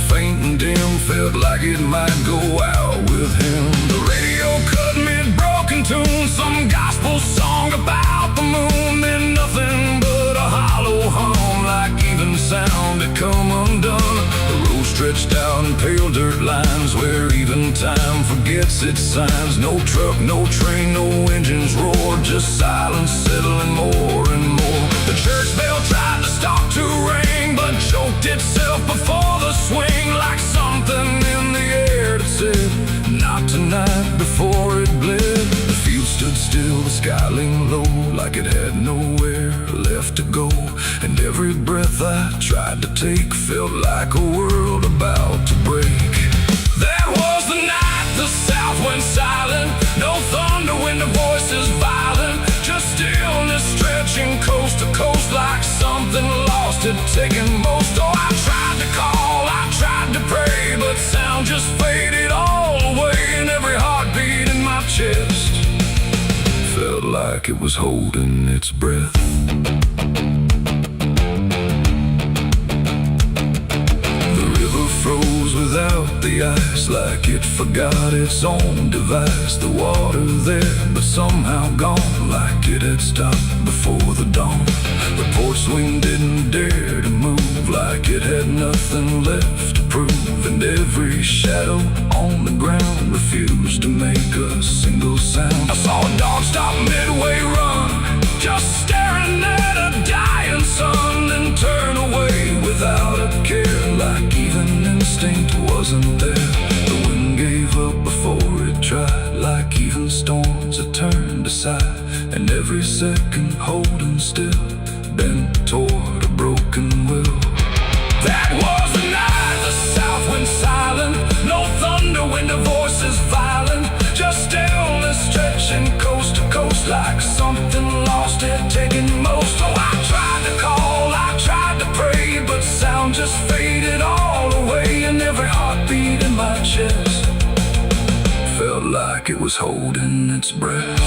faint and dim, felt like it might go out with him. The radio cut mid-broken tune, some gospel song about the moon. Then nothing but a hollow hum, like even sound had come undone. The road stretched out in pale dirt lines, where even time forgets its signs. No truck, no train, no engines roar, just silence settling more and more. The church bell tried to stop to ring, but choked itself before the swing. Like something in the air that said, not tonight, before it bled. The field stood still, the sky leaned low, like it had nowhere left to go. And every breath I tried to take felt like a world about to break. That was the night the south went silent, no thunder when the voices violent, just stillness stretching coast to coast, like something lost had taken most. Oh, I tried to call, I tried to pray, but sound just faded all away. And every heartbeat in my chest felt like it was holding its breath. The river froze without the ice, like it forgot its own device. The water there, but somehow gone, like it had stopped before the dawn. The porch swing didn't dare to move, like it had nothing left to prove. And every shadow on the ground refused to make a single sound. I saw a dog stop midway run, just staring at a dying sun, and turn away without a care, like even instinct wasn't there. The wind gave up before it tried, like even storms had turned aside, and every second holding still, bent toward a broken will. That was the night the south went silent. No thunder when the voices violent, just stillness stretching coast to coast, like something lost had taken most. Oh, I tried to call, I tried to pray, but sound just faded all away, and every heartbeat in my chest felt like it was holding its breath.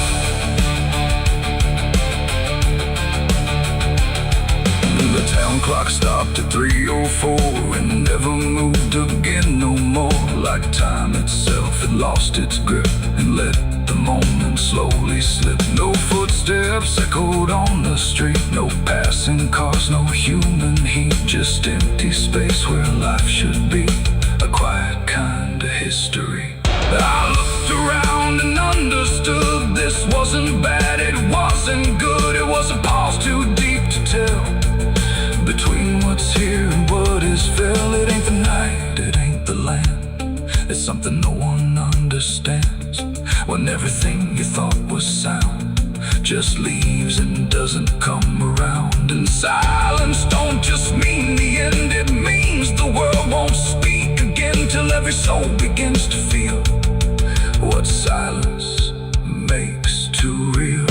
The town clock stopped at 3:04 and never moved again no more, like time itself had lost its grip and let the moment slowly slip. No footsteps echoed on the street, no passing cars, no human heat, just empty space where life should be, a quiet kind of history. I looked around and understood this wasn't bad, it wasn't good, it was a pause too deep to tell. Between what's here and what is fell, it ain't the night, it ain't the land. It's something no one understands, when everything you thought was sound just leaves and doesn't come around. And silence don't just mean the end, it means the world won't speak again, till every soul begins to feel what silence makes too real.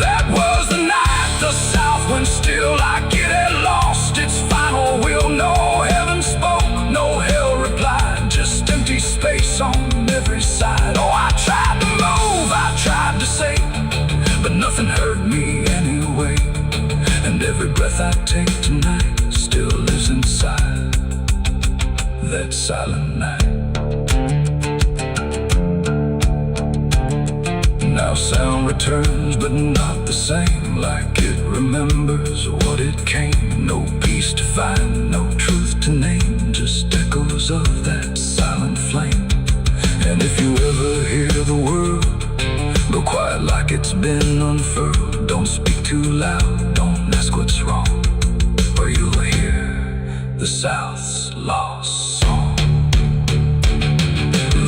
That was the night the south went still, like it had lost its final will. No heaven spoke, no hell replied, just empty space on every side. Oh, I tried to move, I tried to say, but nothing heard me anyway. And every breath I take tonight still lives inside that silent night. Now sound returns, but not the same, like it remembers what it came. No peace to find, no truth to name, just echoes of that silent flame. And if you ever hear the world go quiet like it's been unfurled, don't speak too loud, don't ask what's wrong, or you'll hear the South's lost song.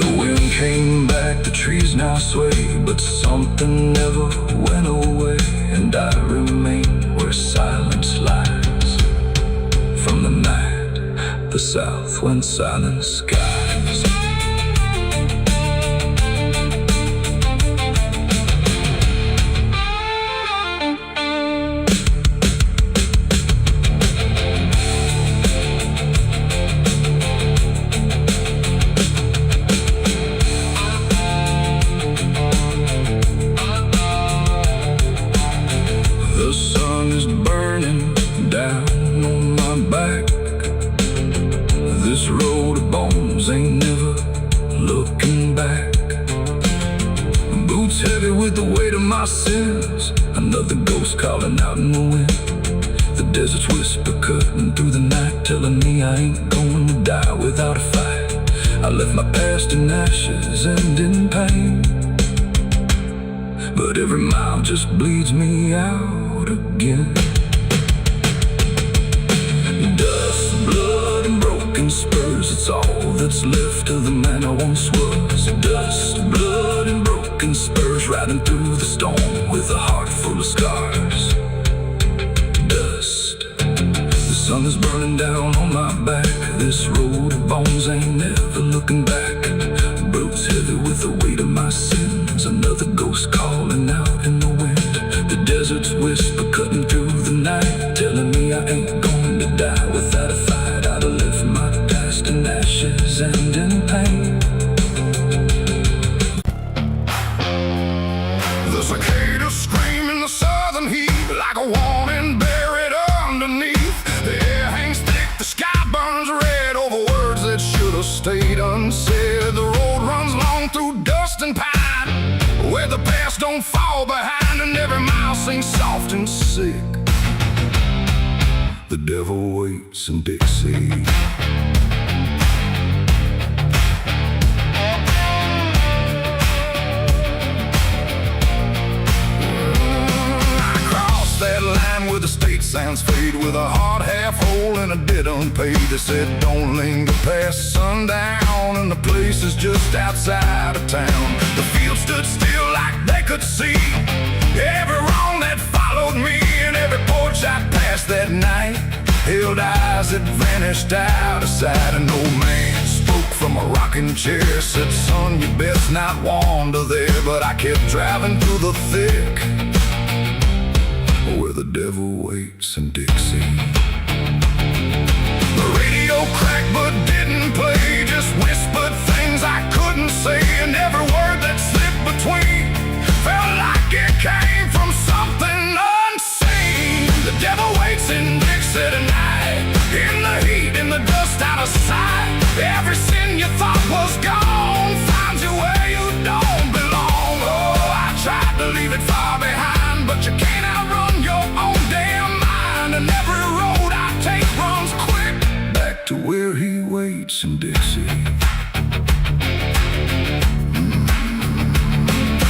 The wind came back, the trees now sway, but something never went away, and I remain where silence lies. From the night the south went silent skies. The sun is burning down on my back. This road of bones ain't never looking back. Boots heavy with the weight of my sins, another ghost calling out in the wind. The desert's whisper cutting through the night, telling me I ain't going to die without a fight. I left my past in ashes and in pain, but every mile just bleeds me out again. Dust, blood, and broken spurs, it's all that's left of the man I once was. Dust, blood, and broken spurs, riding through the storm with a heart full of scars. Dust, the sun is burning down on my back. This road of bones ain't never looking back. Boots heavy with the weight of my sins, another ghost calling out in the wind. The desert's whisper cutting through the night, telling me I ain't going to die without a fight. I'd have left my past in ashes and in pain. The cicadas scream in the southern heat, like a warning buried underneath. The air hangs thick, the sky burns red over words that should have stayed unsaid. The road runs long through dust and pine, where the past don't fall behind, and every mile sings soft and sick. The devil waits in Dixie. sands fade with a heart half whole and a debt unpaid. They said don't linger past sundown, and the place is just outside of town. The field stood still like they could see every wrong that followed me, and every porch I passed that night held eyes that vanished out of sight. An old man spoke from a rocking chair, said, son, you best not wander there. But I kept driving through the thick where the devil waits in Dixie. The radio cracked but didn't play, just whispered things I couldn't say, and every word that slipped between felt like it came from something unseen. The devil waits in Dixie tonight, in the heat, in the dust, out of sight. Every sin you thought was gone finds you where you don't belong. Oh, I tried to leave it far behind, but you can't outrun your own damn mind. And every road I take runs quick back to where he waits in Dixie.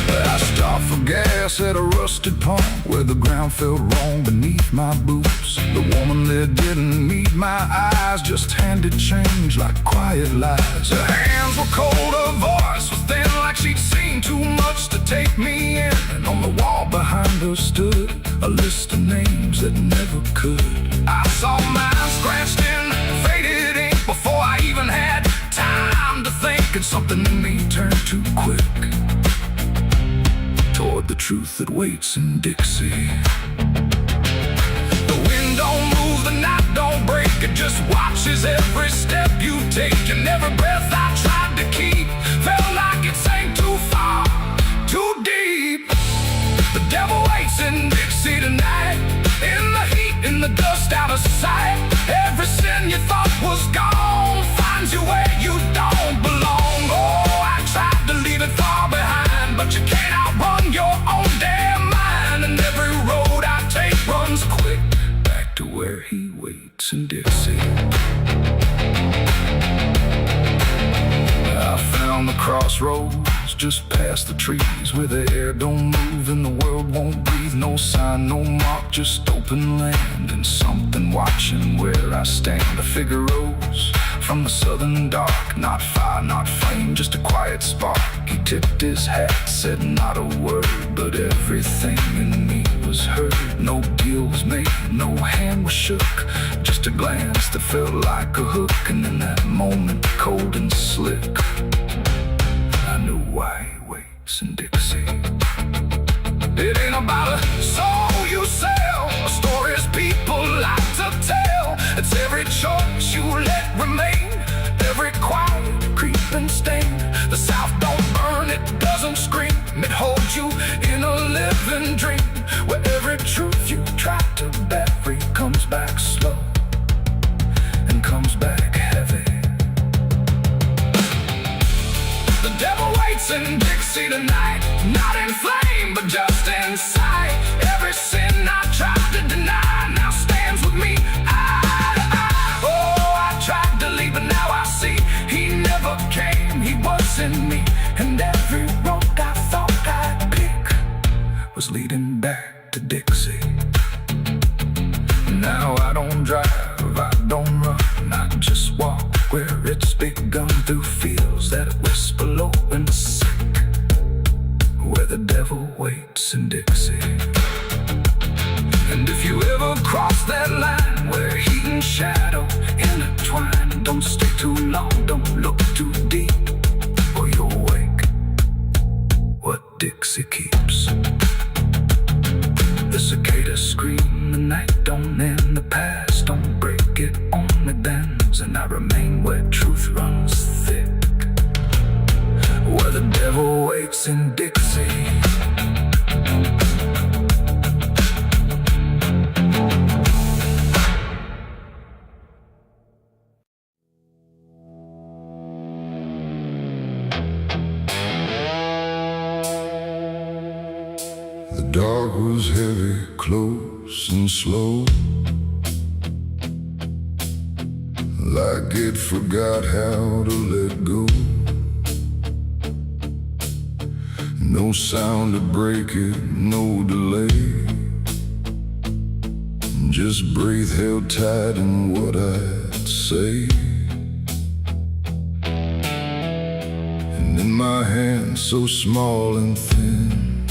I stopped for gas at a rusted pump where the ground felt wrong beneath my boots. The woman there didn't meet my eyes, just handed change like quiet lies. Her hands were cold, her voice was thin, like she'd seen too much to take me in. And on the wall behind her stood a list of names that never could. I saw mine scratched in faded ink before I even had time to think, and something in me turned too quick toward the truth that waits in Dixie. The wind don't move, the night don't break, it just watches every step you take. And every breath I tried to keep felt like it sank too far, too deep. The devil waits in Dixie tonight, in the heat, in the dust, out of sight. Every sin you thought was gone finds you where you don't belong. Oh, I tried to leave it far behind, but you can't outrun your own damn mind. And every road I take runs quick back to where he waits in Dixie. I found the crossroads just past the trees where the air don't move and the world won't breathe. No sign, no mark, just open land and something watching where I stand. A figure rose from the southern dark, not fire, not flame, just a quiet spark. He tipped his hat, said not a word, but everything in me was heard. No deal was made, no hand was shook, just a glance that felt like a hook. And in that moment, cold and slick, I knew why he waits in Dixie. It ain't about a soul you sell, a stories people like to tell. It's every choice you let remain, every quiet creeping stain. The South don't burn, it doesn't scream, it holds you in a living dream, where every truth you try to bury comes back slow and comes back heavy. The devil waits in Dixie tonight, not in flame, but just in sight. Every sin I tried to deny now stands with me eye to eye. Oh, I tried to leave, but now I see he never came, he was in me. And every road I thought I'd pick was leading back to Dixie. Now I don't drive, I don't run, I just walk where it's begun, through fields that whisper low and sick, where the devil waits in Dixie. And if you ever cross that line where heat and shadow intertwine, don't stay too long, don't look too deep, or you'll wake what Dixie keeps. The cicadas scream, the night don't end, the past don't break, it only bends. And I remain where truth runs thick, where the devil waits in Dixie. The dark was heavy, close and slow, like it forgot how to let go. No sound to break it, no delay, just breathe held tight in what I'd say. And in my hand so small and thin,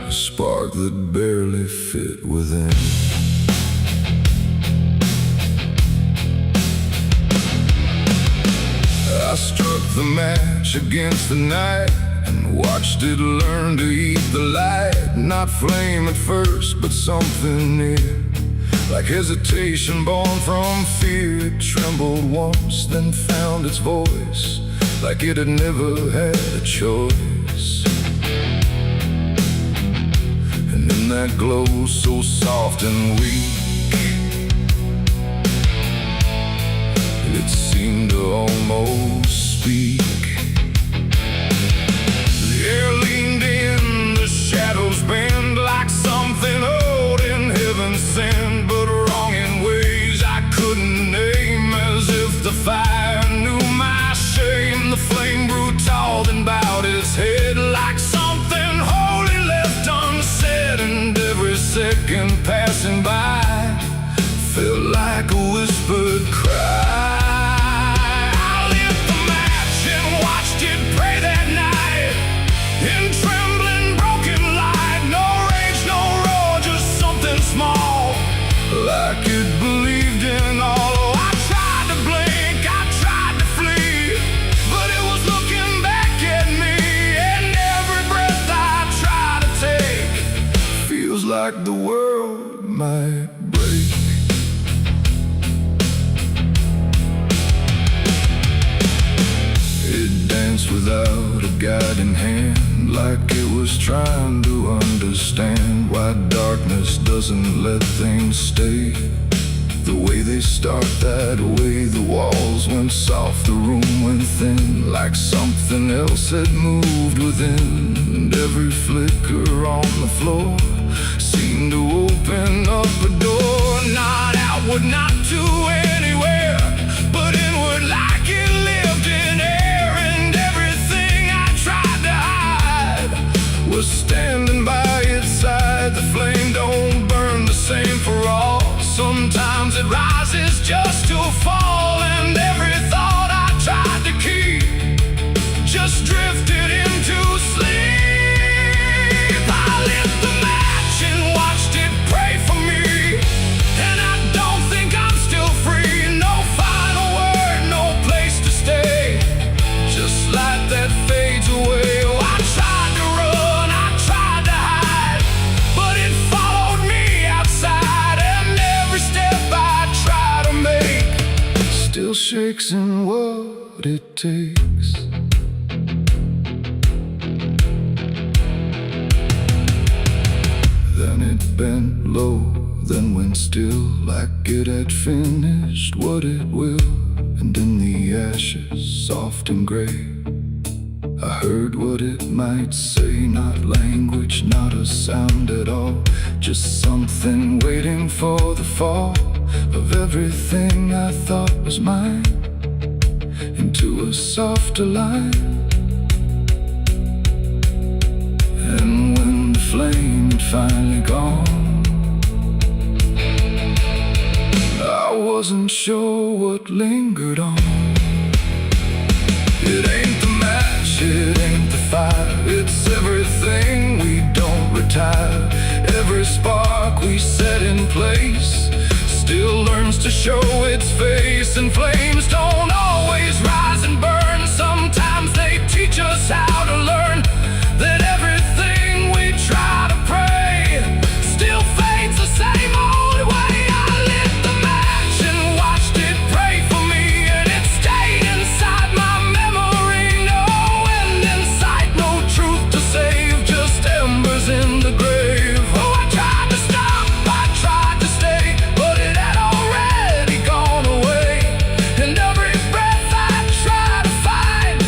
a spark that barely fit within. I struck the match against the night and watched it learn to eat the light. Not flame at first, but something near, like hesitation born from fear. It trembled once, then found its voice, like it had never had a choice. And in that glow so soft and weak, it seemed to almost speak. The air leaned in, the shadows bend, like something old in heaven sent, but wrong in ways I couldn't name. As if the fire knew my shame, the flame grew tall, then bowed its head, like something holy left unsaid. And every second passing by felt like a whispered cry. In trembling, broken light, no rage, no roar, just something small, like it believed in all. Oh, I tried to blink, I tried to flee, but it was looking back at me. And every breath I try to take feels like the world might break. It danced without a guiding hand, like it was trying to understand why darkness doesn't let things stay the way they start. That way the walls went soft, the room went thin, like something else had moved within. And every flicker on the floor seemed to open up a door, not outward, not to anywhere, but inward, like it lived in air. Was standing by its side. The flame don't burn the same for all. Sometimes it rises just to fall. And every thought I tried to keep just drifted into sleep. I lit the match and watched it pray for me, and I don't think I'm still free. No final word, no place to stay, just light that fades away. Oh, I tried to run, still shakes in what it takes. Then it bent low, then went still, like it had finished what it will. And in the ashes, soft and gray, I heard what it might say. Not language, not a sound at all, just something waiting for the fall of everything I thought was mine into a softer line. And when the flame had finally gone, I wasn't sure what lingered on. It ain't the match, it ain't the fire, it's everything we don't retire. Every spark we set in place still learns to show its face. And flames don't always rise and burn, sometimes they teach us how to learn that everything we try to pray still fades the same old way. I lit the match and watched it pray for me, and it stayed inside my memory. No end in sight, no truth to save, just embers in the grave. Oh, I tried to stop, I tried to stay, but it had already gone away. And every breath I try to find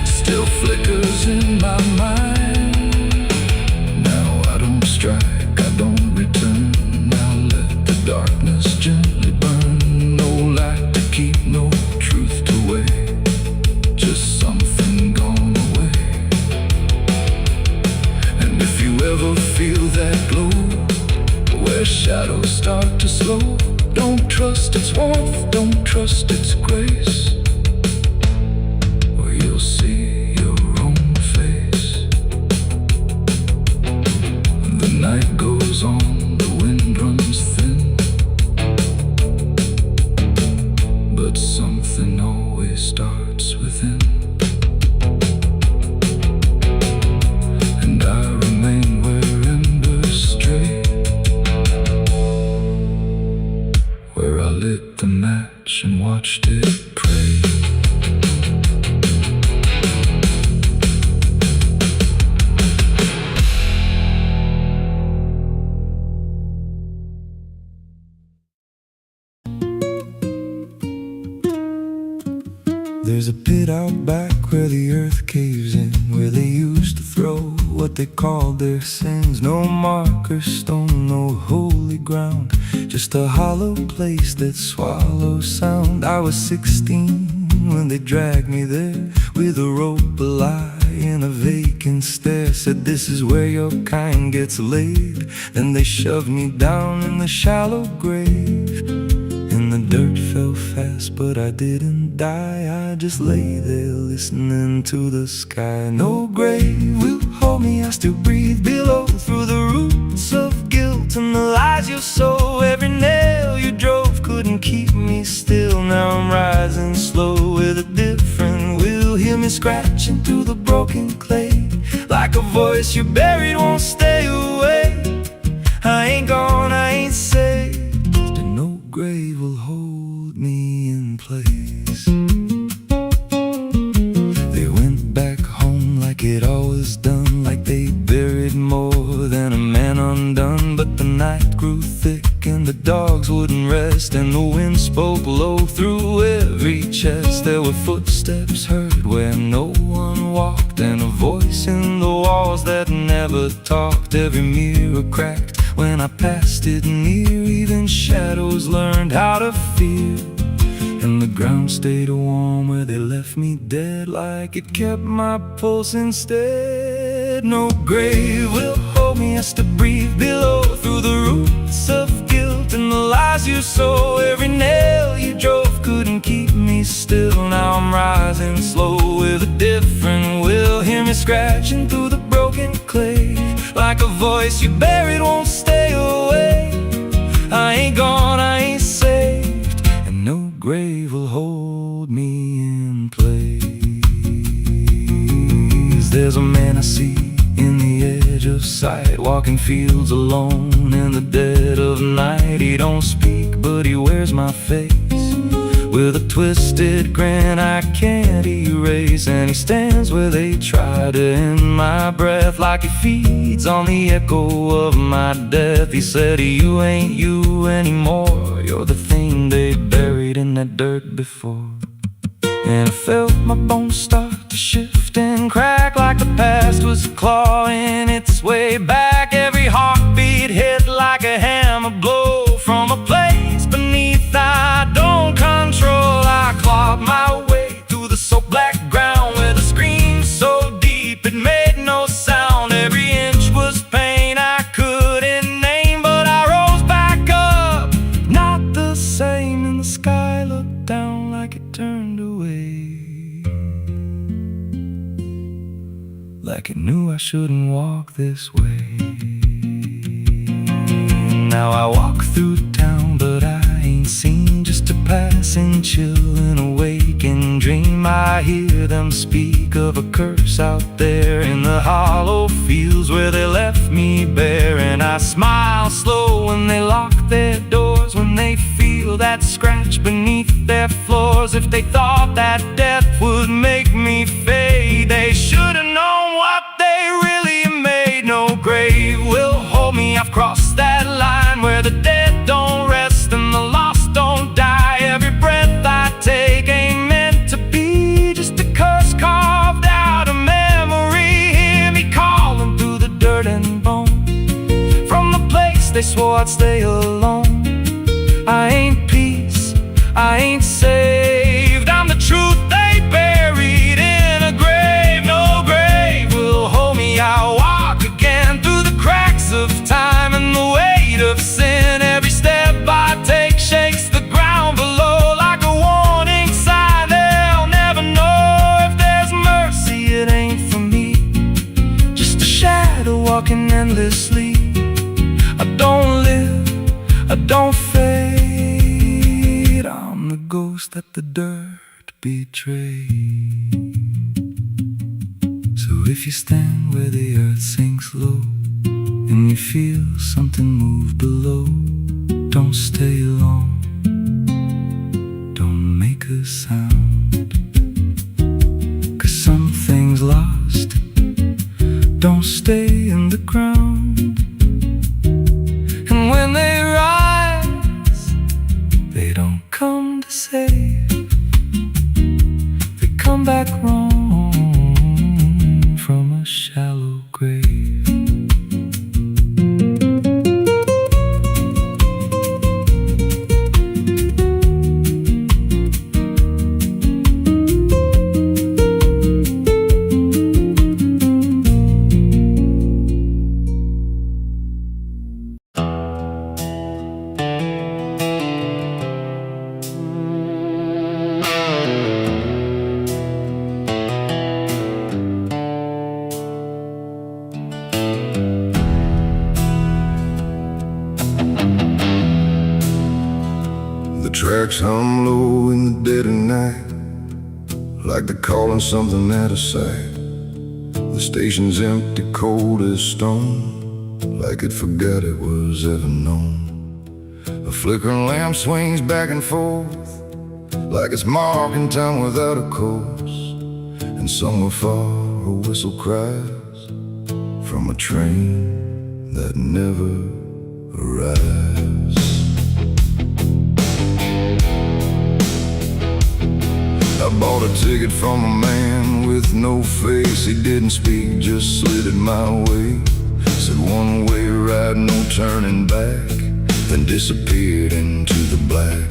still flickers in my mind. Now I don't strike, I don't return. Now let the darkness gently burn. No light to keep, no truth to weigh, just something gone away. And if you ever feel that glow, shadows start to slow. Don't trust its warmth, don't trust its grace, or you'll see your own face. The night goes on, the wind runs thin, but something always starts within. And I remain where embers stray, where I lit the match and watched it pray. There's a pit out back where the earth caves in, where they used to throw what they called their sins. No marker stone, no holy ground, just a hollow place that swallows sound. I was 16 when they dragged me there, with a rope, a lie, and a vacant stare. Said this is where your kind gets laid. Then they shoved me down in the shallow grave, and the dirt fell fast, but I didn't die. I just lay there listening to the sky. No grave will hold me, I still breathe below, through the roots of guilt and the lies you sow. Every nail you drove couldn't keep me still. Now I'm rising slow with a different will. Hear me scratching through the broken clay, like a voice you buried won't stay away. I ain't gone, I ain't saved, and no grave will hold me in place. They went back home like it always done, like they buried more than a man undone. But the night grew thick and the dogs wouldn't rest, and the wind spoke low through every chest. There were footsteps heard where no one walked, and a voice in the walls that never talked. Every mirror cracked when I passed it near, even shadows learned how to fear. And the ground stayed warm where they left me dead, like it kept my pulse instead. No grave will hold me, I still breathe below, through the roots of guilt and the lies you sow. Every nail you drove couldn't keep me still. Now I'm rising slow with a different will. Hear me scratching through the broken clay, like a voice you buried won't stay away. I ain't gone, I ain't saved, and no grave will hold me in place. There's a man I see in the edge of sight, walking fields alone in the dead of night. He don't speak, but he wears my face with a twisted grin I can't erase. And he stands where they try to end my breath, like he feeds on the echo of my death. He said, you ain't you anymore, you're the thing they buried in that dirt before. And I felt my bones start to shift and crack, like the past was clawing its way back. Every heartbeat hit like a hammer blow from a place beneath I don't control. I clawed my way through the soap-black ground with a scream so deep it made no sound. Every inch was pain I couldn't name, but I rose back up, not the same. And the sky looked down like it turned away, like it knew I shouldn't walk this way. Now I walk through town, but I ain't seen, just a passing chill and a waking dream. I hear them speak of a curse out there in the hollow fields where they left me bare. And I smile slow when they lock their doors, when they feel that scratch beneath their floors. If they thought that death would make me fade, they should have known what they really made. No grave will hold me, I've crossed that line where the dead don't rest and the lost don't die. Every breath I take ain't meant to be, just a curse carved out of memory. Hear me calling through the dirt and bone, from the place they swore I'd stay alone. I ain't peace, I ain't saved, I'm the truth they buried in a grave. No grave will hold me, I'll walk again through the cracks of time and the weight of sin. walking endlessly. I don't live, I don't fade. I'm the ghost that the dirt betrayed. So if you stand where the earth sinks low and you feel something move below, don't stay long, don't make a sound, 'cause something's lost don't stay in the ground. And when they rise, they don't come to save, they come back wrong from a shallow grave. The tracks hum low in the dead of night, like they're calling something out of sight. The station's empty, cold as stone, like it forgot it was ever known. A flickering lamp swings back and forth, like it's marking time without a course. And somewhere far a whistle cries from a train that never arrives. I bought a ticket from a man with no face. He didn't speak, just slid it my way. Said one way ride, no turning back, then disappeared into the black.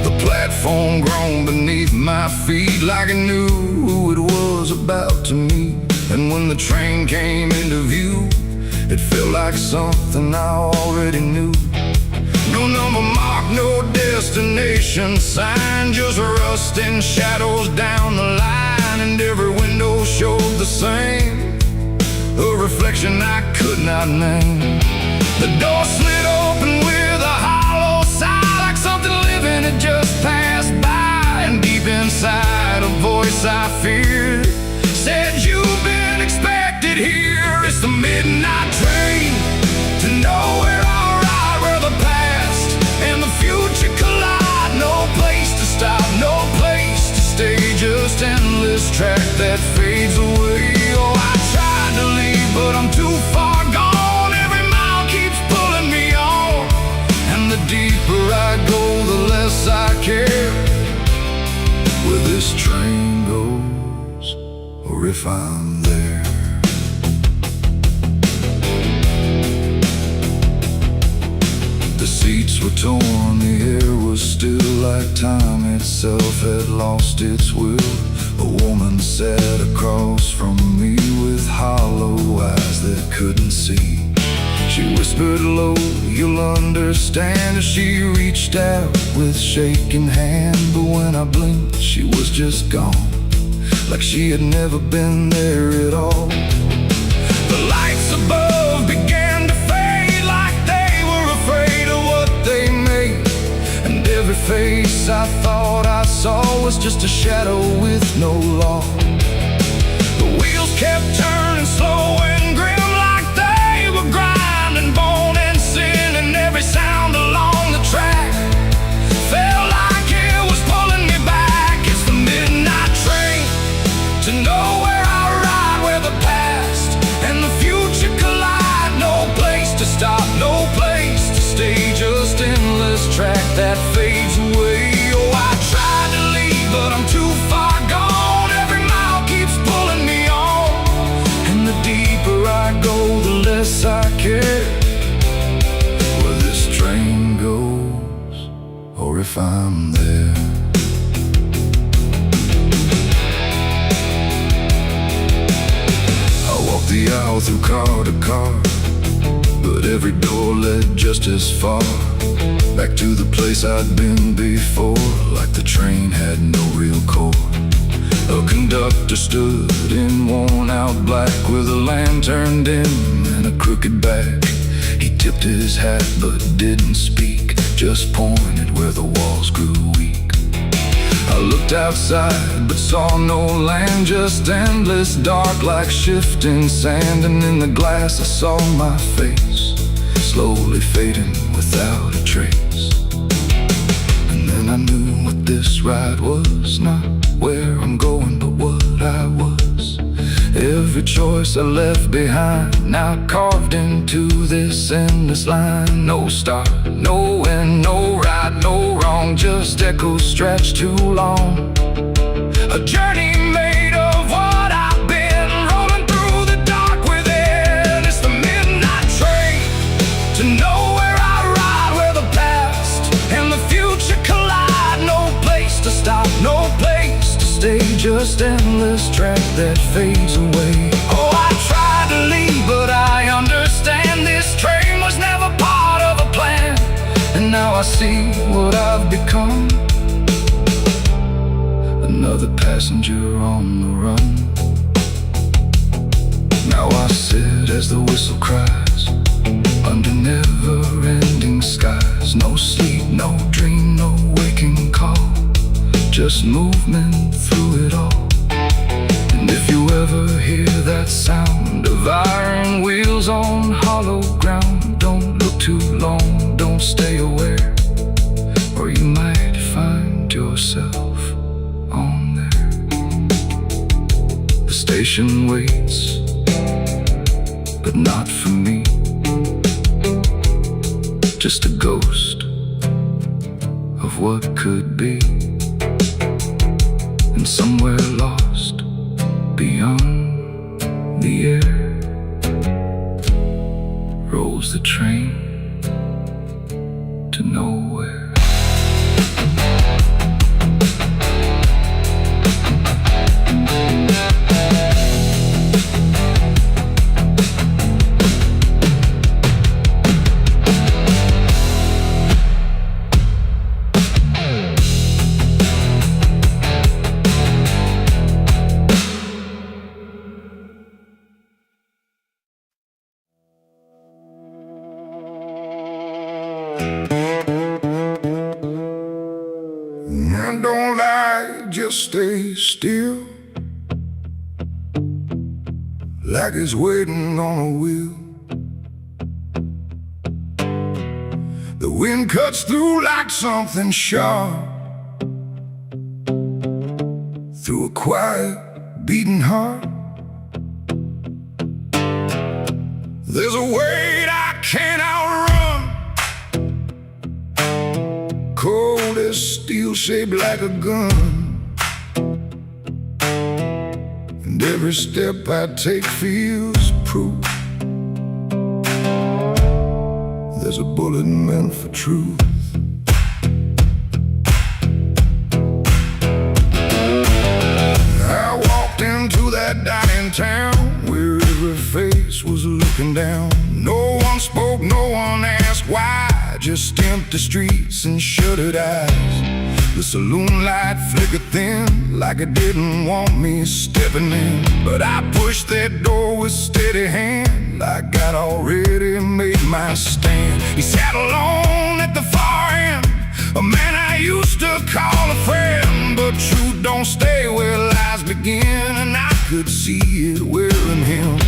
The platform groaned beneath my feet, like it knew who it was about to meet. And when the train came into view, it felt like something I already knew. No number mark, no destination sign, just rusting shadows down the line. And every window showed the same, a reflection I could not name. The door slid open with a hollow sigh, like something living had just passed by. And deep inside a voice I feared said, "You've been expected here." It's the midnight train to nowhere. Future collide, no place to stop, no place to stay, just endless track that fades away. Oh, I tried to leave, but I'm too far gone. Every mile keeps pulling me on, and the deeper I go, the less I care where this train goes, or if I'm there. The seats were torn, the air was still, like time itself had lost its will. A woman sat across from me with hollow eyes that couldn't see. She whispered low, "You'll understand," as she reached out with shaking hand. But when I blinked, she was just gone, like she had never been there at all. The lights above began to fade, like they were afraid of what they made. And every face I thought I saw was just a shadow with no law. The wheels kept turning slow and grim, like they were grinding bone and sin. And every sound along the track felt like it was pulling me back. It's the midnight train to nowhere. I ride where the past and the future collide. No place to stop, no place to stay, just endless track that fades away. Oh, I tried to leave, but I'm too far gone. Every mile keeps pulling me on, and the deeper I go, the less I care where this train goes, or if I'm there. I walked the aisle through car to car, but every door led just as far back to the place I'd been before, like the train had no real core. A conductor stood in worn-out black with a lantern dim and a crooked back. He tipped his hat but didn't speak, just pointed where the walls grew weak. I looked outside but saw no land, just endless dark like shifting sand. And in the glass I saw my face, slowly fading without a trace. And then I knew what this ride was, not where I'm going but what I was. Every choice I left behind, now carved into this endless line. No start, no end, no right, no wrong, just echoes stretched too long. A journey made of what I've been, rolling through the dark within. It's the midnight train to nowhere I ride, where the past and the future collide. No place to stop, no place to stay, just endless track that fades away. Oh, I tried to leave, but I understand this train was never part of a plan. And now I see what I've become, another passenger on the run. Now I sit as the whistle cries, under never-ending skies. No sleep, no dream, no waking call, just movement through it all. And if you ever hear that sound of iron wheels on hollow ground, don't look too long, don't stay aware, or you might find yourself on there. The station waits, but not for me, just a ghost of what could be. And somewhere lost beyond the air rolls the train to nowhere. And don't lie, just stay still, like it's waiting on a wheel. The wind cuts through like something sharp, through a quiet, beating heart. There's a weight I can't outrun, cold as steel, shaped like a gun. And every step I take feels proof there's a bullet meant for truth. I walked into that dining town where every face was looking down. No one spoke, no one asked why, just empty streets and shuttered eyes. The saloon light flickered thin, like it didn't want me stepping in. But I pushed that door with steady hand, like I'd already made my stand. He sat alone at the far end, a man I used to call a friend. But truth don't stay where lies begin, and I could see it wearing him.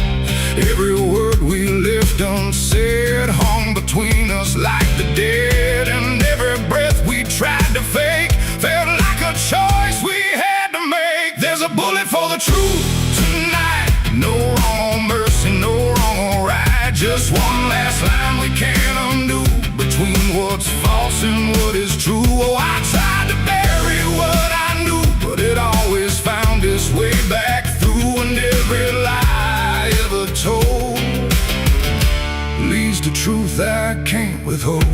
Every word we left unsaid hung between us like the dead. And every breath we tried to fake felt like a choice we had to make. There's a bullet for the truth tonight, no wrong or mercy, no wrong or right, just one last line we can't undo, between what's false and what is true. Oh, I tried to bury what I knew, but it always found its way back through. And every lie ever told leads to truth I can't withhold.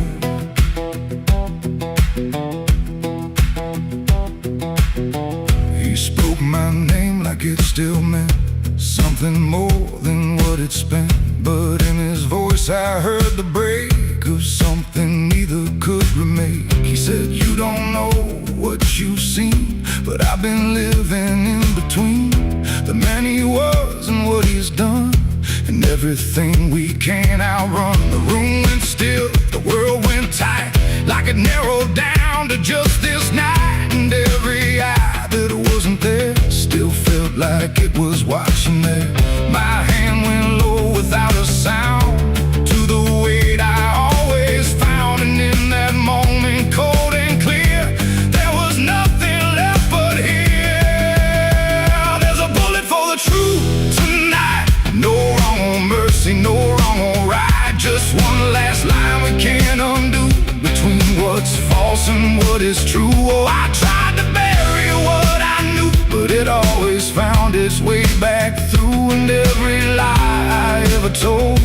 He spoke my name like it still meant something more than what it spent. But in his voice I heard the break of something neither could remake. He said, you don't know what you've seen, but I've been living in between the man he was and what he's done, and everything we can't outrun. The room went still, the world went tight, like it narrowed down to just this night. And every eye that wasn't there still felt like it was watching there. My hand went low without a sound to the weight I always found, and in that moment, cold and clear, there was nothing left but here. There's a bullet for the truth tonight. No wrong or mercy, no wrong or right, just one last line we can't undo between what's false and what is true. Oh, I tried to bury what I knew, but it always found its way back through. And every lie I ever told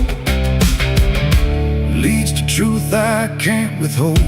leads to truth I can't withhold.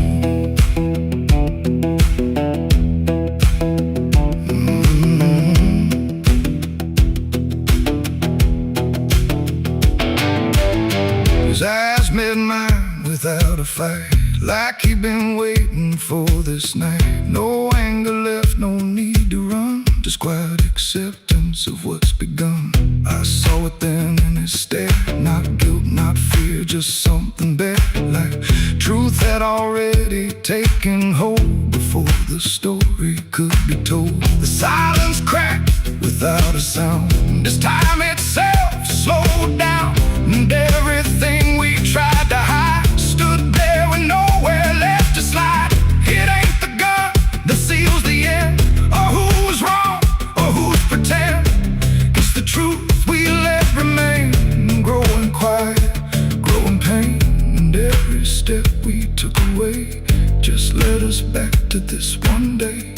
His eyes met mine without a fight, like he'd been waiting for this night. No anger left, no need to run, just quiet acceptance of what's begun. I saw it then in his stare, not guilt, not fear, just something better, like truth had already taken hold before the story could be told. The silence cracked without a sound, this time itself slowed down, and everything we tried to hide stood there with nowhere left to slide. It ain't the gun that seals the end, or who's wrong, or who's pretend. It's the truth we let remain, growing quiet, growing pain. And every step we took away just led us back to this one day,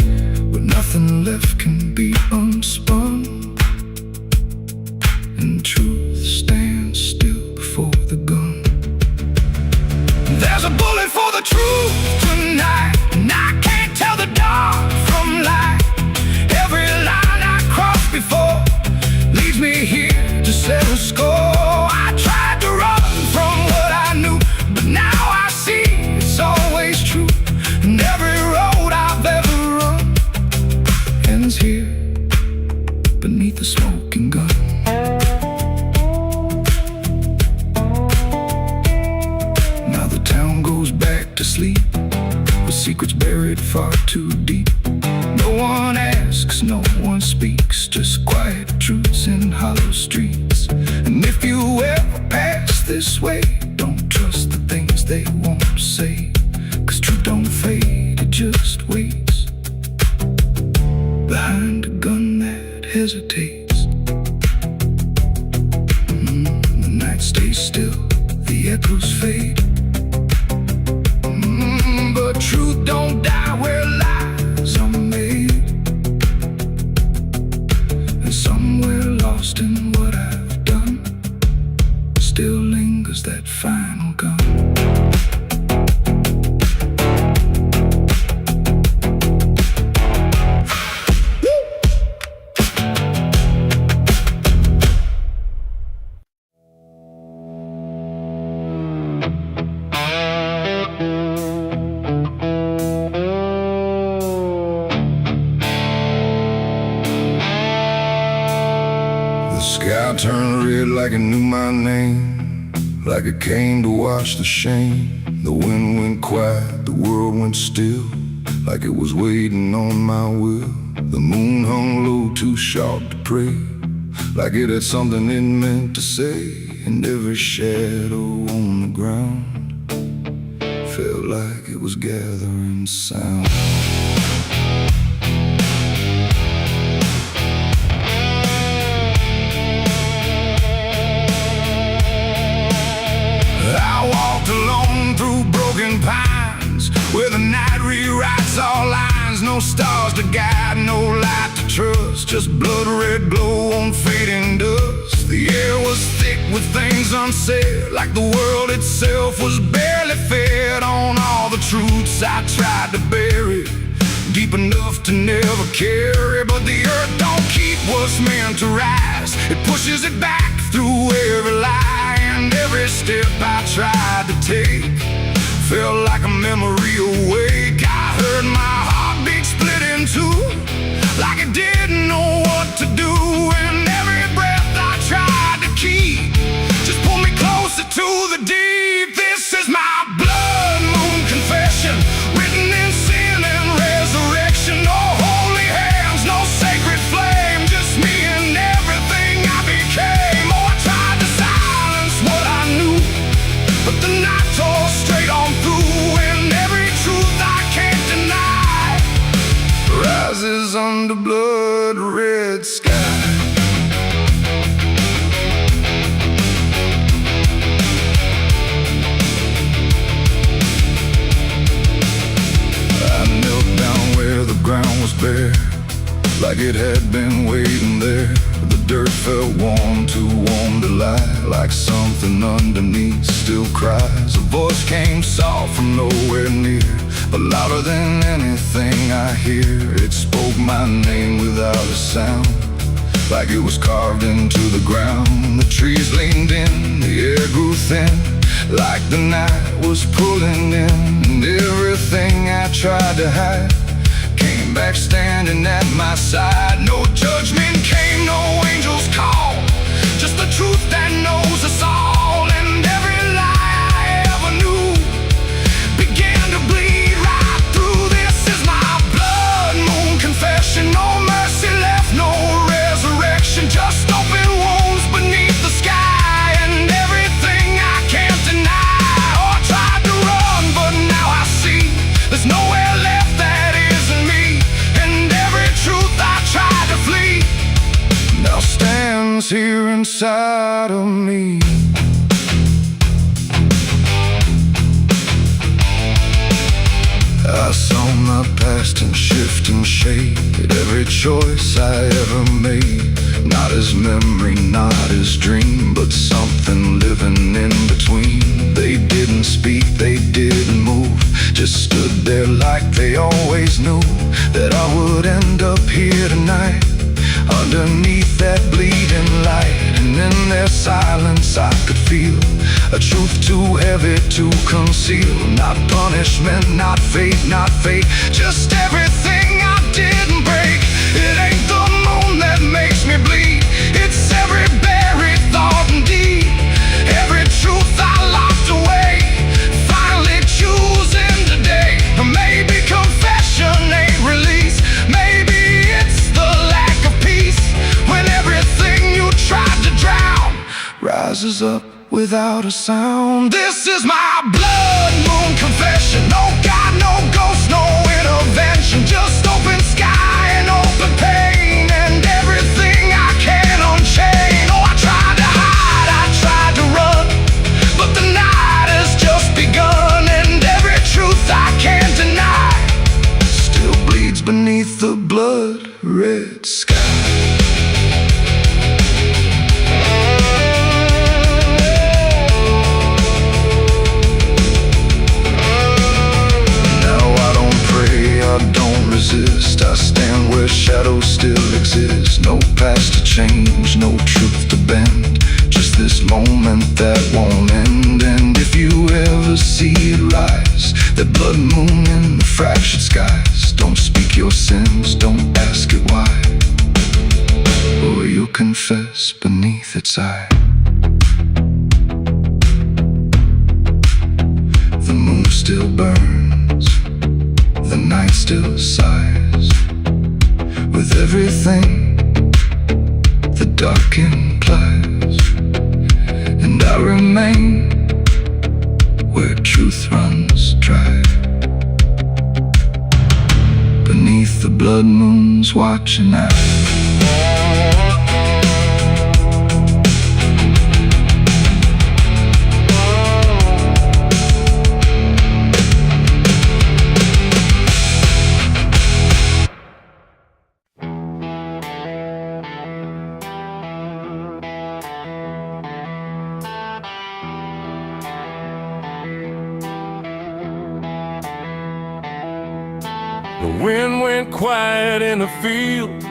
where nothing left can be unspun, and truth stands still before the gun. There's a bullet for the truth tonight, and I can't tell the dark from light. Every line I crossed before leads me here to settle score. I tried to run from what I knew, but now I see it's always true. And every road I've ever run ends here beneath the smoking gun. To sleep with secrets buried far too deep. No one asks, no one speaks, just quiet truths in hollow streets. And if you ever pass this way, don't trust the things they won't say, 'cause truth don't fade, it just waits behind a gun that hesitates. The night stays still, the echoes fade, but truth don't die where lies are made. And somewhere lost in what I've done still lingers that final gun. The sky turned red like it knew my name, like it came to wash the shame. The wind went quiet, the world went still, like it was waiting on my will. The moon hung low, too sharp to pray, like it had something it meant to say. And every shadow on the ground felt like it was gathering sound. I walked alone through broken pines, where the night rewrites all lines. No stars to guide, no light to trust, just blood red glow on fading dust. The air was thick with things unsaid, like the world itself was barely fed on all the truths I tried to bury, deep enough to never carry. But the earth don't keep what's meant to rise, it pushes it back through every lie. And every step I tried to take felt like a memory awake. I heard my heartbeat split in two, like I didn't know what to do. And every breath I tried to keep just pulled me closer to the deep. This is my blood moon confession, written in sin and resurrection. No holy hands, no sacred flame, just me and everything I became. Oh, I tried to silence what I knew, but the night tore straight on through. And every truth I can't deny rises under blood red sky. I knelt down where the ground was bare, like it had been waiting there. The dirt felt warm, too warm to lie, like something underneath still cries. A voice came soft from nowhere near, but louder than anything I hear. It spoke my name without a sound, like it was carved into the ground. The trees leaned in, the air grew thin, like the night was pulling in. And everything I tried to hide came back standing at my side. No judgment came, no angel's call, just the truth that knows us all. And every lie I ever knew began to bleed right through. This is my blood moon confession. No mercy left, no resurrection, just open wounds beneath the sky. And everything I can't deny. Oh, I tried to run, but now I see there's nowhere left that isn't me. And every truth I tried to flee now stands here inside of me. I saw my past in shifting shade, every choice I ever made, not as memory, not as dream, but something living in between. They didn't speak, they didn't move, just stood there like they always knew that I would end up here tonight, underneath that bleeding light. And in their silence I could feel a truth too heavy to conceal. Not punishment, not fate, not fate, just everything I didn't break. It ain't the moon that makes me bleed, it's every buried thought and deed, every truth I locked away, finally choosing today. Maybe confession ain't release, maybe it's the lack of peace, when everything you tried to drown rises up without a sound. This is my blood moon confession. No God, no ghost, no intervention, just open sky and open pain, and everything I can unchain. Oh, I tried to hide, I tried to run, but the night has just begun. And every truth I can't deny still bleeds beneath the blood red sky. I stand where shadows still exist, no past to change, no truth to bend, just this moment that won't end. And if you ever see it rise, that blood moon in the fractured skies, don't speak your sins, don't ask it why, or you'll confess beneath its eye. The moon still burns, the night still sighs, with everything the dark implies. And I remain where truth runs dry, beneath the blood moon's watching eye. The wind went quiet in the fields,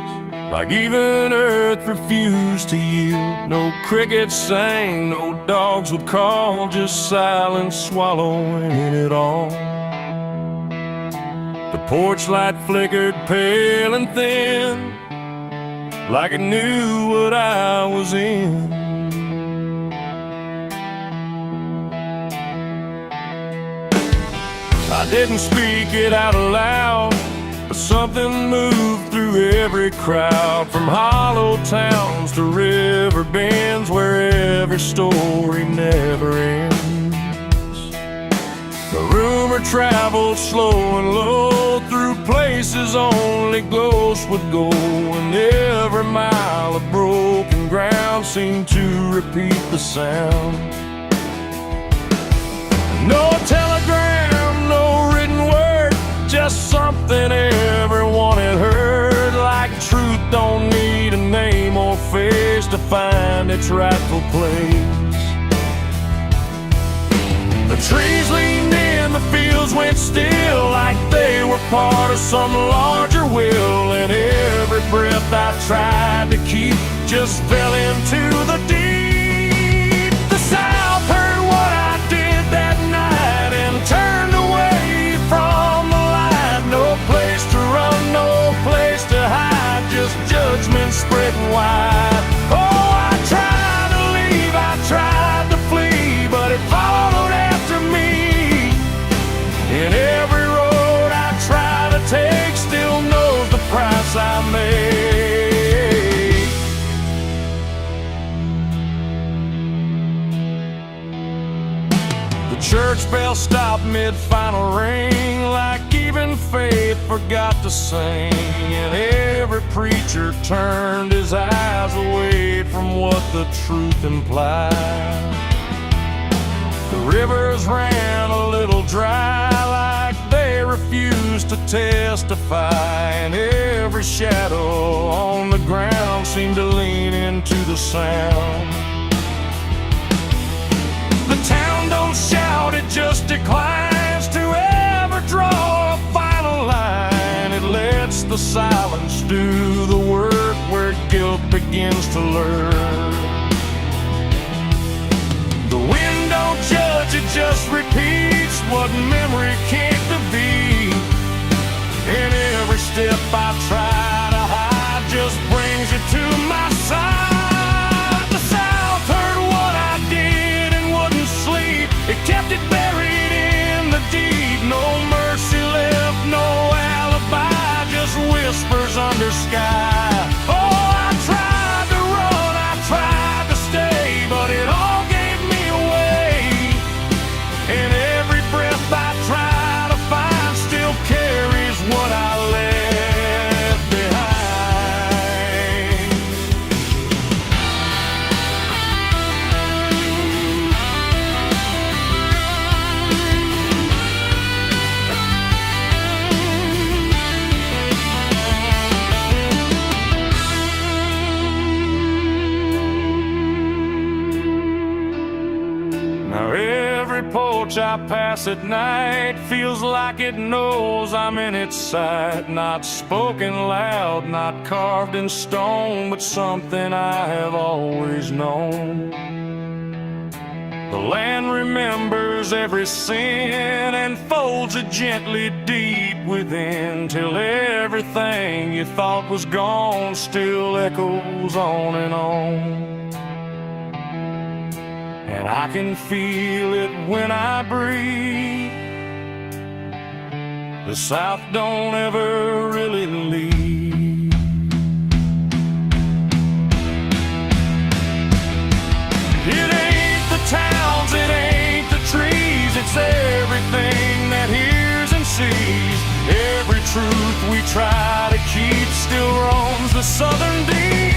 like even earth refused to yield. No crickets sang, no dogs would call, just silence swallowing it all. The porch light flickered pale and thin, like it knew what I was in. I didn't speak it out loud, but something moved through every crowd, from hollow towns to river bends, where every story never ends. The rumor traveled slow and low through places only ghosts would go, and every mile of broken ground seemed to repeat the sound. No telegram, no written word, just something everyone had heard, like truth don't need a name or face to find its rightful place. The trees leaned in, the fields went still, like they were part of some larger will, and every breath I tried to keep just fell into the deep. The South heard what I did that night and turned away from the light. No place to run, no place to hide, just judgment spreading wide. Oh, I tried to leave, I tried to flee, but it followed after me. And every road I try to take still knows the price I made. The church bell stopped mid-final ring, like even faith forgot to sing, and every preacher turned his eyes away from what the truth implied. The rivers ran a little dry, like they refused to testify, and every shadow on the ground seemed to lean into the sound. The town don't shout, it just declines to ever draw a final line. It lets the silence do the work where guilt begins to learn. The wind don't judge, it just repeats what memory can't defeat. And every step I try to hide just brings you to my side. The South heard what I did and wouldn't sleep. It kept it buried in the deed. No mercy left, no alibi, just whispers under sky. Oh, I tried to run, I tried to stay, but it all gave me away. And every breath I try to find still carries what I left behind. Now every porch I pass at night feels like it knows I'm in its sight. Not spoken loud, not carved in stone, but something I have always known. The land remembers every sin and folds it gently deep within, till everything you thought was gone still echoes on and on. And I can feel it when I breathe. The South don't ever really leave. It ain't the towns, it ain't the trees, it's everything that hears and sees. Every truth we try to keep still roams the southern deep.